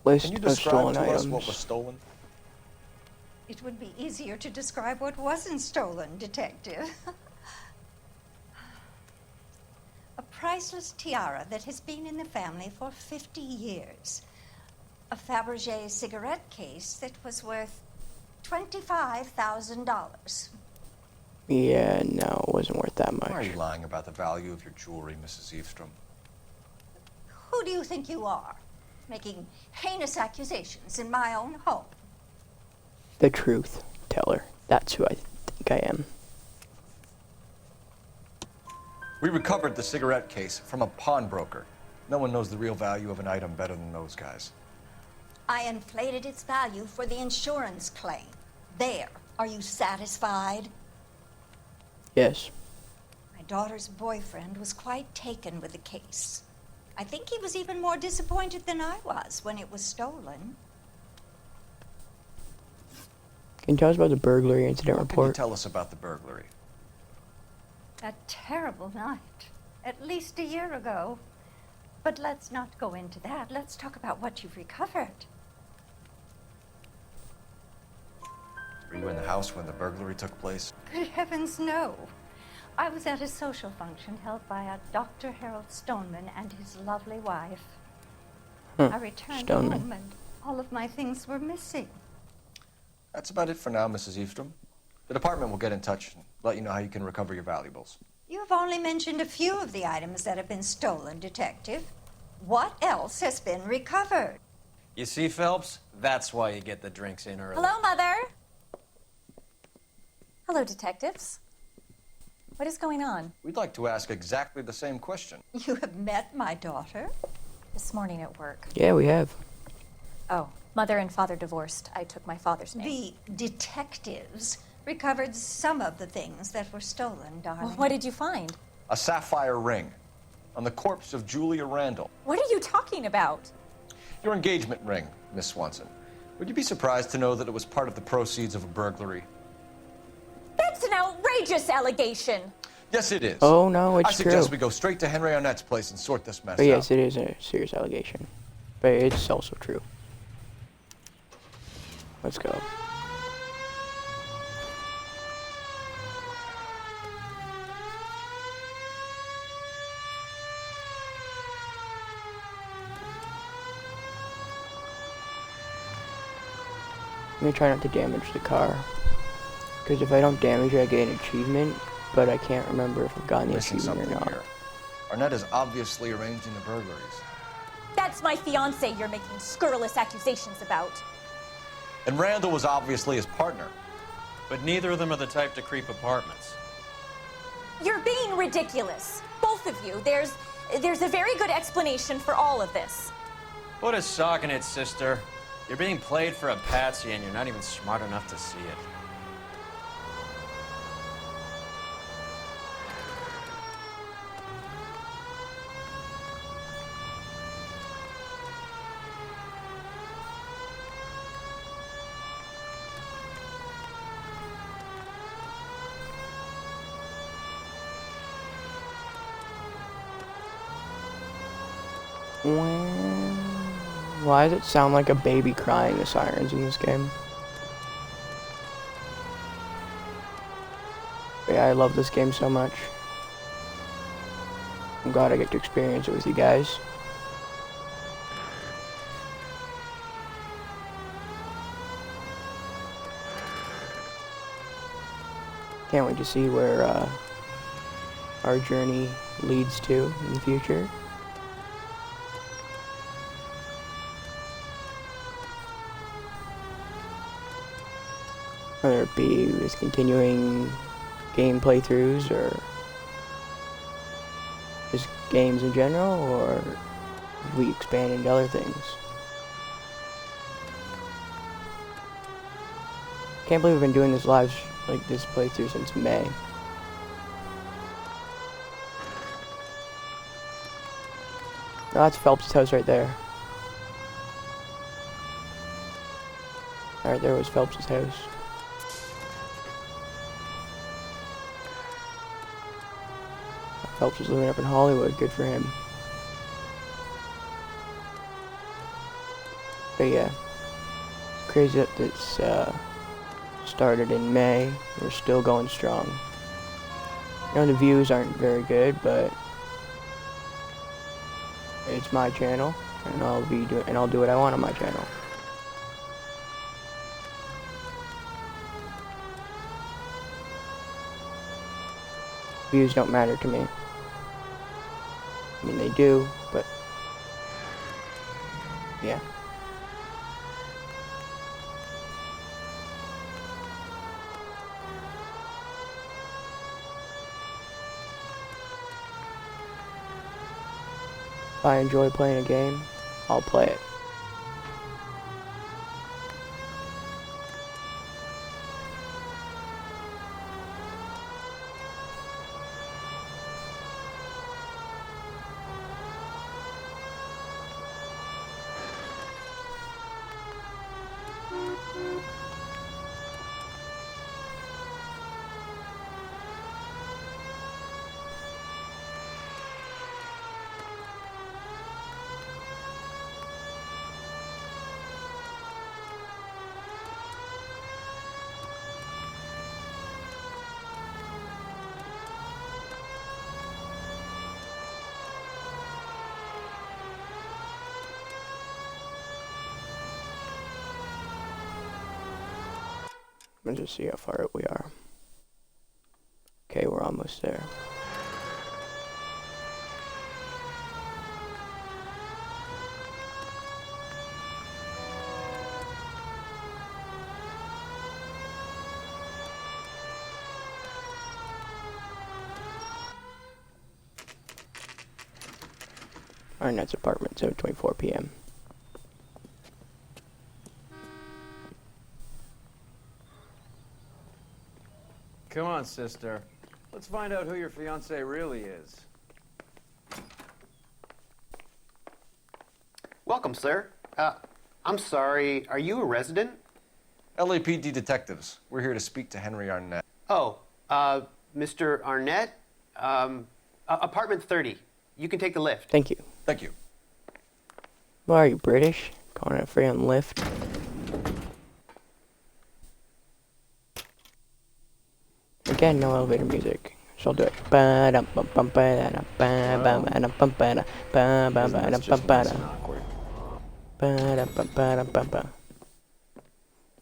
List Can you of describe stolen to us items. what was stolen? It would be easier to describe what wasn't stolen, detective. A priceless tiara that has been in the family for 50 years. A Fabergé cigarette case that was worth $25,000. Yeah, no, it wasn't worth that much. Why are you lying about the value of your jewelry, Mrs. Eavestrom? Who do you think you are, making heinous accusations in my own home? The truth teller. That's who I think I am. We recovered the cigarette case from a pawnbroker. No one knows the real value of an item better than those guys. I inflated its value for the insurance claim. There. Are you satisfied? Yes. My daughter's boyfriend was quite taken with the case. I think he was even more disappointed than I was when it was stolen. Can you tell us about the burglary incident What can you report? tell us about the burglary? A terrible night. At least a year ago. But let's not go into that. Let's talk about what you've recovered. Were you in the house when the burglary took place? Good heavens, no. I was at a social function held by a Dr. Harold Stoneman and his lovely wife. I returned Stoneman. home and all of my things were missing. That's about it for now, Mrs. Eavestrom. The department will get in touch and let you know how you can recover your valuables. You have only mentioned a few of the items that have been stolen, Detective. What else has been recovered? You see, Phelps? That's why you get the drinks in early. Hello, Mother. Hello, detectives. What is going on? We'd like to ask exactly the same question. You have met my daughter? This morning at work. Yeah, we have. Oh, mother and father divorced. I took my father's name. The detectives recovered some of the things that were stolen, darling. Well, what did you find? A sapphire ring on the corpse of Julia Randall. What are you talking about? Your engagement ring, Miss Swanson. Would you be surprised to know that it was part of the proceeds of a burglary? That's an outrageous allegation. Yes, it is. Oh, no, it's I suggest true. we go straight to Henry Arnett's place and sort this mess But yes, out. it is a serious allegation. But it's also true. Let's go. I'm gonna try not to damage the car. Because if I don't damage it, I get an achievement. but I can't remember if I've gotten the Missing achievement or something not. here. Arnett is obviously arranging the burglaries. That's my fiance you're making scurrilous accusations about. And Randall was obviously his partner. But neither of them are the type to creep apartments. You're being ridiculous. Both of you. There's a very good explanation for all of this. Put a sock in it, sister. You're being played for a patsy and you're not even smart enough to see it. Why does it sound like a baby crying, the sirens in this game? But yeah, I love this game so much. I'm glad I get to experience it with you guys. Can't wait to see where our journey leads to in the future. Whether it be with continuing game playthroughs or just games in general, or if we expand into other things. Can't believe we've been doing this like this playthrough since May. Oh, that's Phelps' house right there. Alright, there was Phelps' house. Phelps is living up in Hollywood, good for him. But yeah, it's crazy that this started in May. We're still going strong. You know, the views aren't very good, but it's my channel, and I'll do what I want on my channel. Views don't matter to me. I mean, they do, but yeah. If I enjoy playing a game, I'll play it. Let's just see how far out we are. Okay, we're almost there. Arnett's apartment, 7:24 p.m. Come on, sister. Let's find out who your fiance really is. Welcome, sir. I'm sorry, are you a resident? LAPD detectives. We're here to speak to Henry Arnett. Oh, Mr. Arnett? Apartment 30. You can take the lift. Thank you. Thank you. Why are you British? Calling it a free on lift. Again, no elevator music. So I'll do it.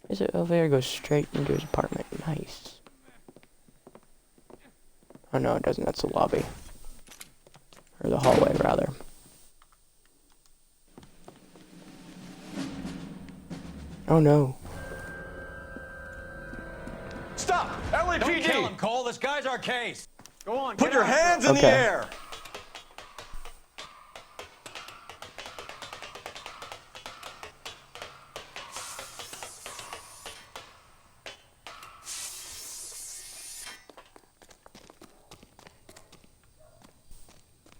His elevator goes straight into his apartment. Nice. Oh no, it doesn't. That's the lobby. Or the hallway, rather. Oh no. Stop! LAPD! Don't kill him, Cole. This guy's our case. Go on, Put get your after hands him. in the Okay. air!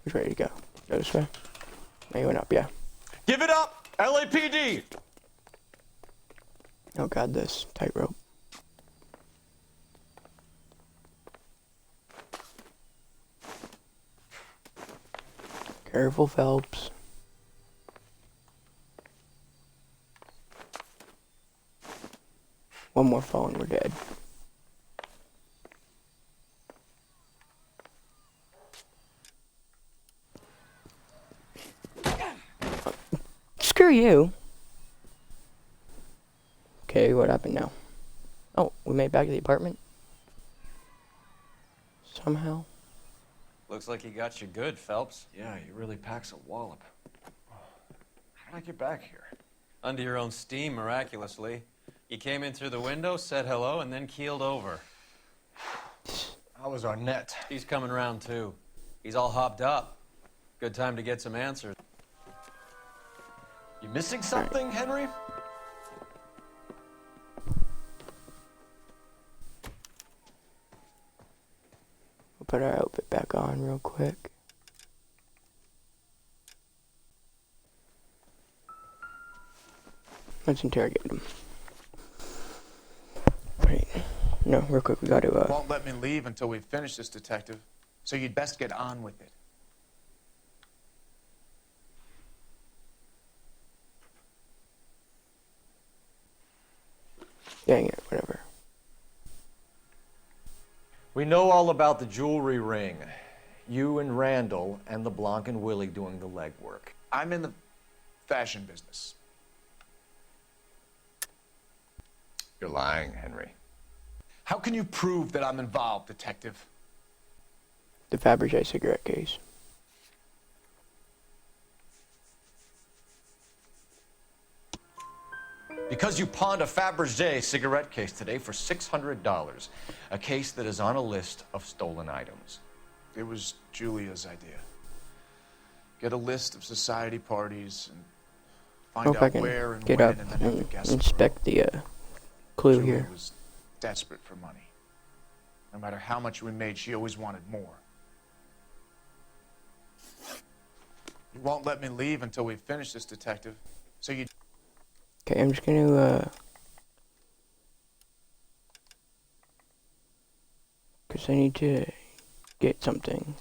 Who's ready to go? Go this way? No, you went up, yeah. Give it up! LAPD! Oh god, this tightrope. Careful, Phelps. One more fall and we're dead. Screw you. Okay, what happened now? Oh, we made it back to the apartment? Somehow? Looks like he got you good, Phelps. Yeah, he really packs a wallop. How did I get back here? Under your own steam, miraculously. You came in through the window, said hello, and then keeled over. How was our net? He's coming around, too. He's all hopped up. Good time to get some answers. You missing something, Henry? We'll put our outfit back on real quick. Let's interrogate him. Wait. No, real quick, we gotta, Won't let me leave until we finish this, detective. So you'd best get on with it. dang it, whatever. We know all about the jewelry ring. You and Randall and LeBlanc and Willie doing the legwork. I'm in the fashion business. You're lying, Henry. How can you prove that I'm involved, detective? The Fabergé cigarette case. Because you pawned a Fabergé cigarette case today for $600, a case that is on a list of stolen items. It was Julia's idea. Get a list of society parties and find Hope I out can where and get when up and then have the and guests. inspect the clue Julia here. was desperate for money. No matter how much we made, she always wanted more. You won't let me leave until we finish this, detective. So you... Okay, I'm just gonna, because I need to get something.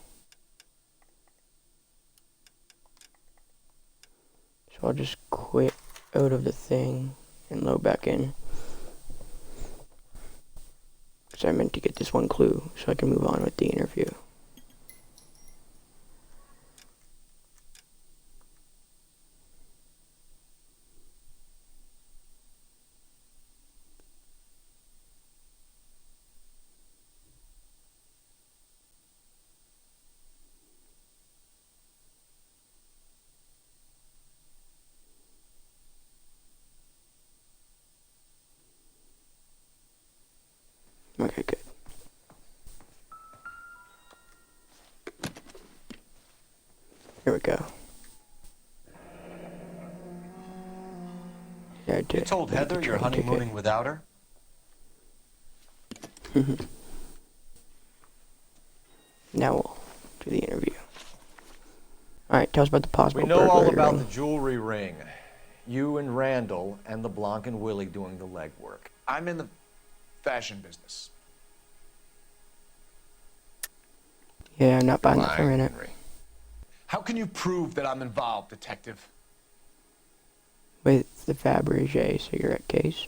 So I'll just quit out of the thing and load back in. Because I meant to get this one clue so I can move on with the interview. Okay, good. Here we go. Yeah, I did. You told Heather you're honeymooning without her? Now we'll do the interview. Alright, tell us about the possible We know all burglary about ring. the jewelry ring. You and Randall and LeBlanc and Willie doing the legwork. I'm in the fashion business. Yeah, I'm not buying that for a Lying, minute. Henry. How can you prove that I'm involved, detective? With the Fabergé cigarette case.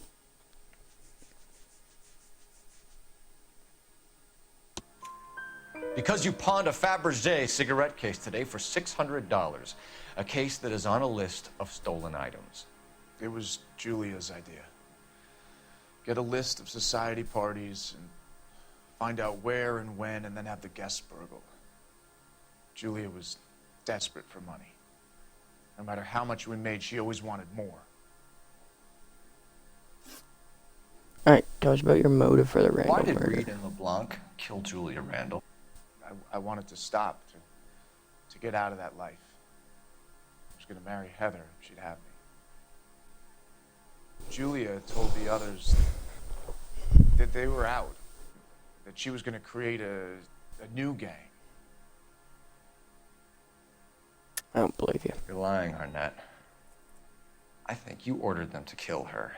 Because you pawned a Fabergé cigarette case today for $600, a case that is on a list of stolen items. It was Julia's idea. Get a list of society parties and Find out where and when, and then have the guests burgled. Julia was desperate for money. No matter how much we made, she always wanted more. Alright, tell us about your motive for the Randall Why did murder. Reed and LeBlanc kill Julia Randall? I wanted to stop, to get out of that life. I was going to marry Heather if she'd have me. Julia told the others that they were out, that she was going to create a new gang. I don't believe you. You're lying, Arnett. I think you ordered them to kill her.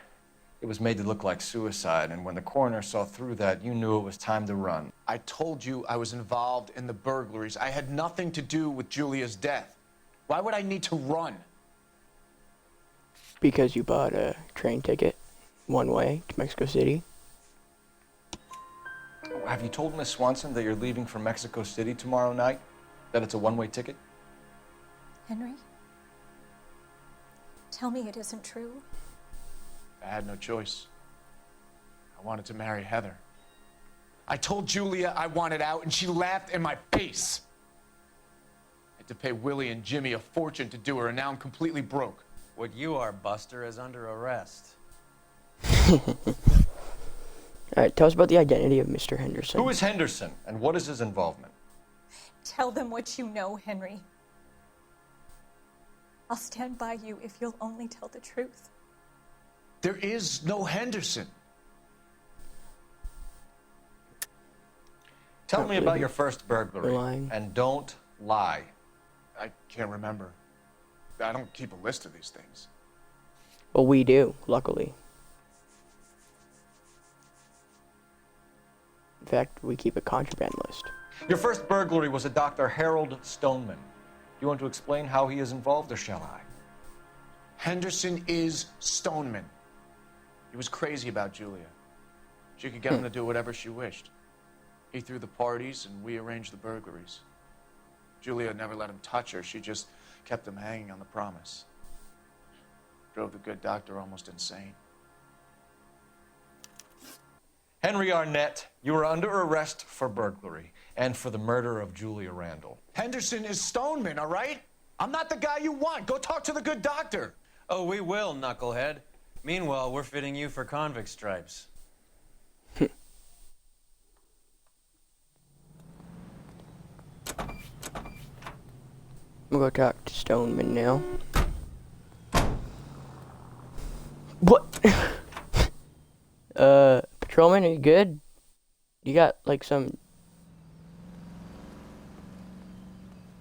It was made to look like suicide, and when the coroner saw through that, you knew it was time to run. I told you I was involved in the burglaries. I had nothing to do with Julia's death. Why would I need to run? Because you bought a train ticket one way to Mexico City. Have you told Miss Swanson that you're leaving for Mexico City tomorrow night? That it's a one-way ticket? Henry? Tell me it isn't true. I had no choice. I wanted to marry Heather. I told Julia I wanted out, and she laughed in my face. I had to pay Willie and Jimmy a fortune to do her, and now I'm completely broke. What you are, Buster, is under arrest. Alright, tell us about the identity of Mr. Henderson. Who is Henderson, and what is his involvement? Tell them what you know, Henry. I'll stand by you if you'll only tell the truth. There is no Henderson. Tell me about your first burglary, lying. and don't lie. I can't remember. I don't keep a list of these things. Well, we do, luckily. In fact, we keep a contraband list. Your first burglary was a Dr. Harold Stoneman. Do you want to explain how he is involved, or shall I? Henderson is Stoneman. He was crazy about Julia. She could get him to do whatever she wished. He threw the parties, and we arranged the burglaries. Julia never let him touch her. She just kept him hanging on the promise. Drove the good doctor almost insane. Henry Arnett, you are under arrest for burglary and for the murder of Julia Randall. Henderson is Stoneman, all right? I'm not the guy you want. Go talk to the good doctor. Oh, we will, knucklehead. Meanwhile, we're fitting you for convict stripes. We'll go talk to Stoneman now. What? Patrolman, are you good? You got, like, some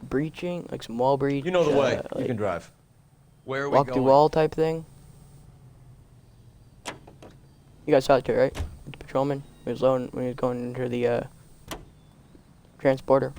breaching? Like some wall breach? You know the way. You like can drive. Where are we walk through going? wall type thing? You guys saw it too, right? The patrolman when he was going into the transporter.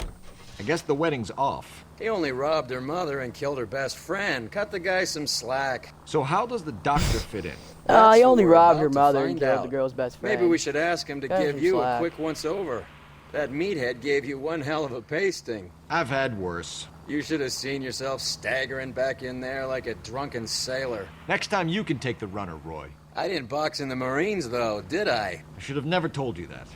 I guess the wedding's off. He only robbed her mother and killed her best friend. Cut the guy some slack. So how does the doctor fit in? He That's only what we're robbed her about to mother and find killed the out. girl's best friend. Maybe we should ask him to Cut him give some you slack. a quick once-over. That meathead gave you one hell of a pasting. I've had worse. You should have seen yourself staggering back in there like a drunken sailor. Next time you can take the runner, Roy. I didn't box in the Marines, though, did I? I should have never told you that.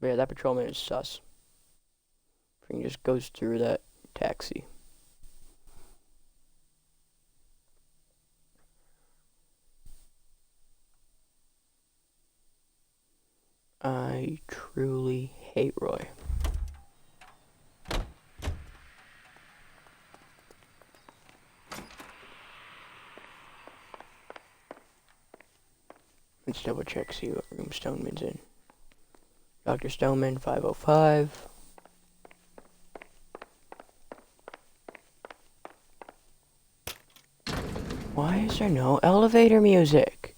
But yeah, that patrolman is sus. He just goes through that taxi. I truly hate Roy. Let's double check, see what room Stoneman's in. Dr. Stoneman, 505. Why is there no elevator music?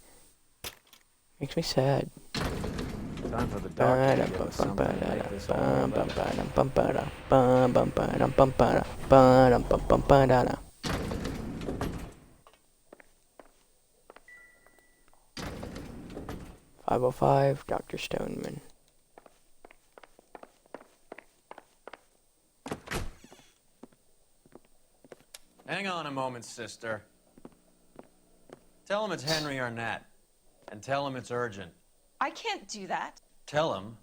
Makes me sad. Time for the doctor to give us something to make this all better. 505, Dr. Stoneman. Hang on a moment, sister. Tell him it's Henry Arnett. And tell him it's urgent. I can't do that. Tell him,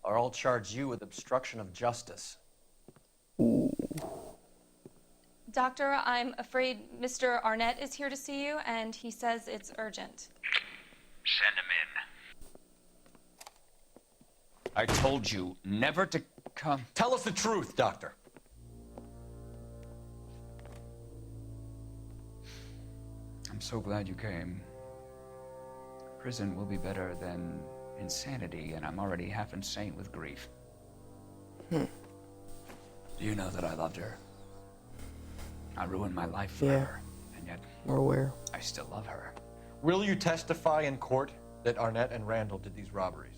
or I'll charge you with obstruction of justice. Doctor, I'm afraid Mr. Arnett is here to see you, and he says it's urgent. Send him in. I told you never to come. Tell us the truth, Doctor. I'm so glad you came. Prison will be better than insanity, and I'm already half insane with grief. Do you know that I loved her? I ruined my life for her, and yet We're aware. I still love her. Will you testify in court that Arnett and Randall did these robberies?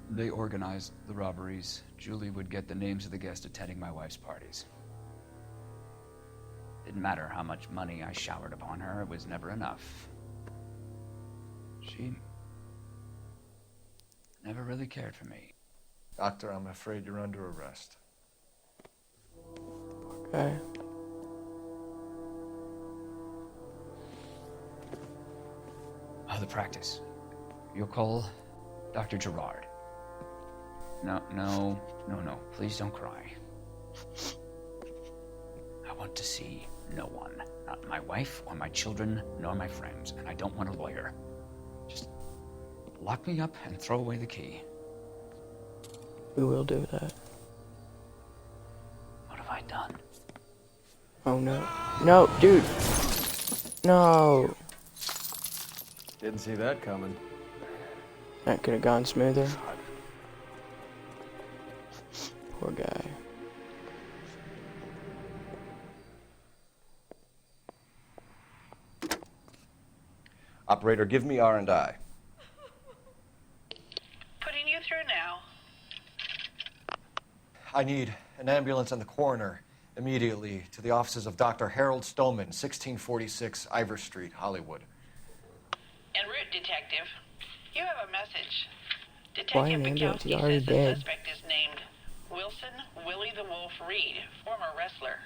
They organized the robberies. Julie would get the names of the guests attending my wife's parties. Didn't matter how much money I showered upon her, it was never enough. She never really cared for me. Doctor, I'm afraid you're under arrest. Okay. Oh, the practice. You'll call Dr. Gerard. No. Please don't cry. I want to see no one. Not my wife or my children, nor my friends. And I don't want a lawyer. Just lock me up and throw away the key. We will do that. What have I done? Oh no. No, dude. No. Didn't see that coming. That could have gone smoother. Poor guy. Operator, give me R&I. Putting you through now. I need an ambulance and the coroner immediately to the offices of Dr. Harold Stoneman, 1646 Ivor Street, Hollywood. En route, detective. You have a message. Why Detective an ambulance? He's Bukowski already says the dead. suspect is named Wilson Willie the Wolf Reed, former wrestler.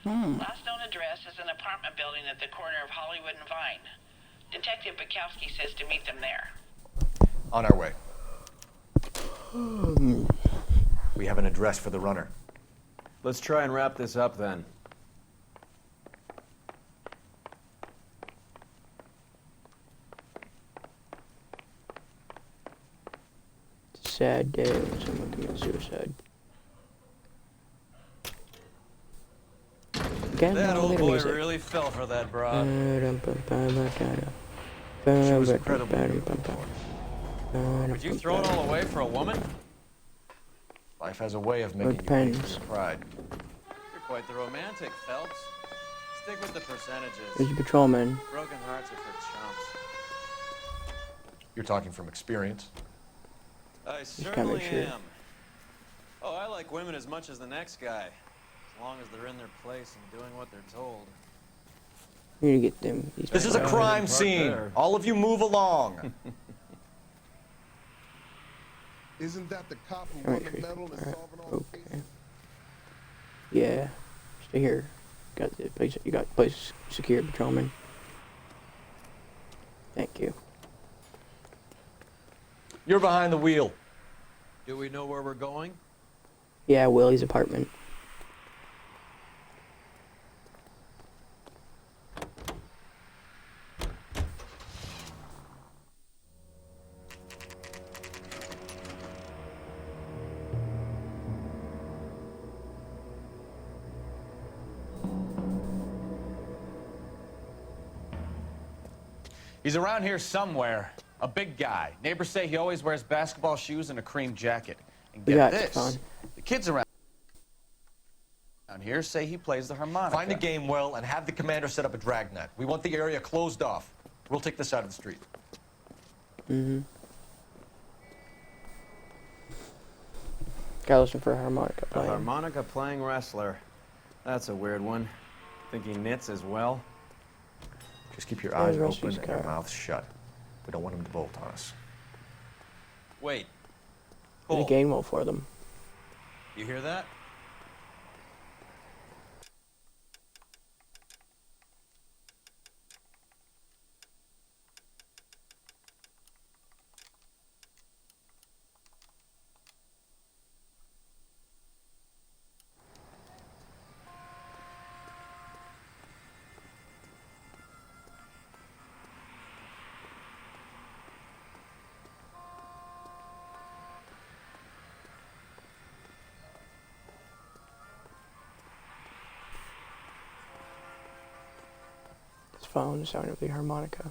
Hmm. Last known address is an apartment building at the corner of Hollywood and Vine. Detective Bukowski says to meet them there. On our way. We have an address for the runner. Let's try and wrap this up then. Sad day when someone commits suicide. That old boy really fell for that broad. She was incredibly Would you throw it all away for a woman? Life has a way of making you pay for Depends. your pride. You're quite the romantic, Phelps. Stick with the percentages. There's a patrolman. Broken hearts are for chumps. You're talking from experience. I gotta certainly make sure. am. Oh, I like women as much as the next guy. As long as they're in their place and doing what they're told. We need to get them. This is a crime scene. All of you move along. Isn't that the cop who All won right, the medal and solving all the okay. Yeah. Stay here. Got the place. You got the place secured, patrolman. Thank you. You're behind the wheel. Do we know where we're going? Yeah, Willie's apartment. He's around here somewhere. A big guy. Neighbors say he always wears basketball shoes and a cream jacket. And We get got this. fun. The kids around here say he plays the harmonica. Find the game well and have the commander set up a dragnet. We want the area closed off. We'll take this side of the street. Mm-hmm. Guy looking for a harmonica A playing. harmonica playing wrestler. That's a weird one. Think he knits as well? Just keep your Yeah, eyes the rest open of his and your car. mouth shut. We don't want him to bolt on us. Wait. Did a game mode for them. You hear that? following the sound of the harmonica.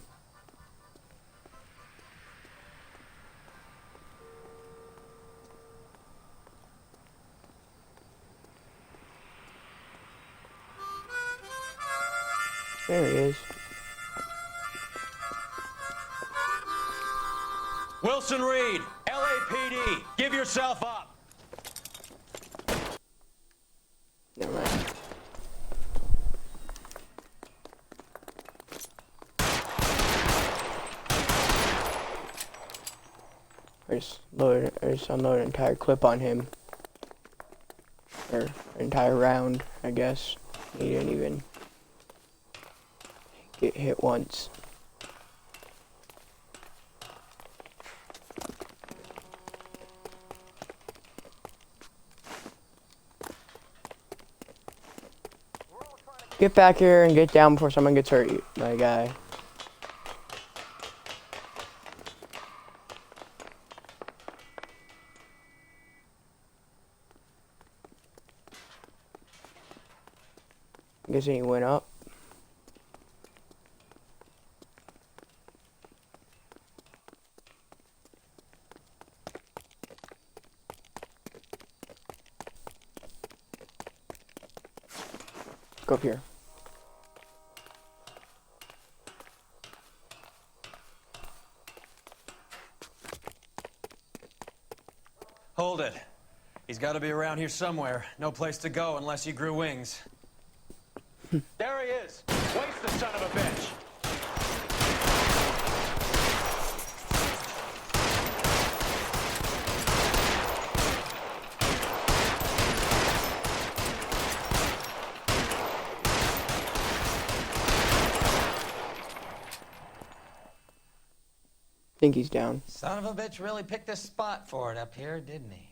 There he is. Wilson Reed, LAPD, give yourself up. Never mind. I just unload an entire clip on him. Or an entire round, I guess. He didn't even get hit once. Get back here and get down before someone gets hurt, my guy. I'm guessing he went up. Go up here. Hold it. He's got to be around here somewhere. No place to go unless he grew wings. There he is. Waste the son of a bitch. I think he's down. Son of a bitch really picked a spot for it up here, didn't he?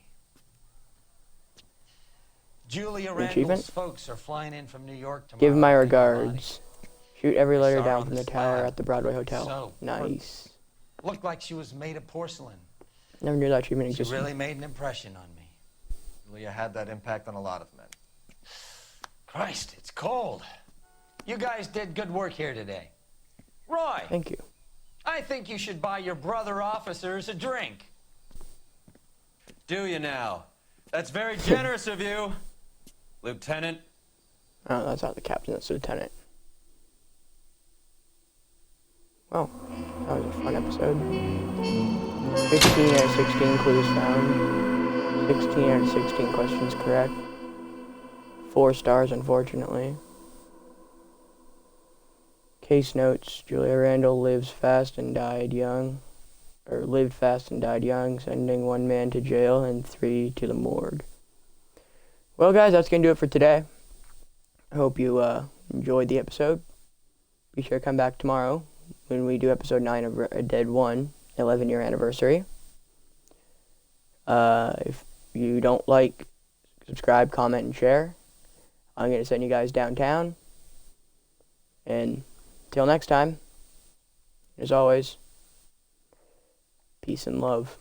Julia Randall's folks are flying in from New York tomorrow. Give my regards. Shoot every letter Saw her down on from the the tower slab. at the Broadway Hotel. So, Nice. Looked like she was made of porcelain. Never knew that treatment She existed. really made an impression on me. Julia had that impact on a lot of men. Christ, it's cold. You guys did good work here today. Roy! Thank you. I think you should buy your brother officers a drink. Do you now? That's very generous of you, Lieutenant. Oh, that's not the captain, that's the lieutenant. Well, that was a fun episode. 15 out of 16 clues found. 16 out of 16 questions correct. 4 stars, unfortunately. Case notes: Julia Randall lives fast and died young. Or lived fast and died young, sending 1 man to jail and 3 to the morgue. Well, guys, that's going to do it for today. I hope you enjoyed the episode. Be sure to come back tomorrow when we do episode 9 of Red Dead 1, 11-year anniversary. If you don't like, subscribe, comment, and share. I'm going to send you guys downtown. And until next time, as always, peace and love.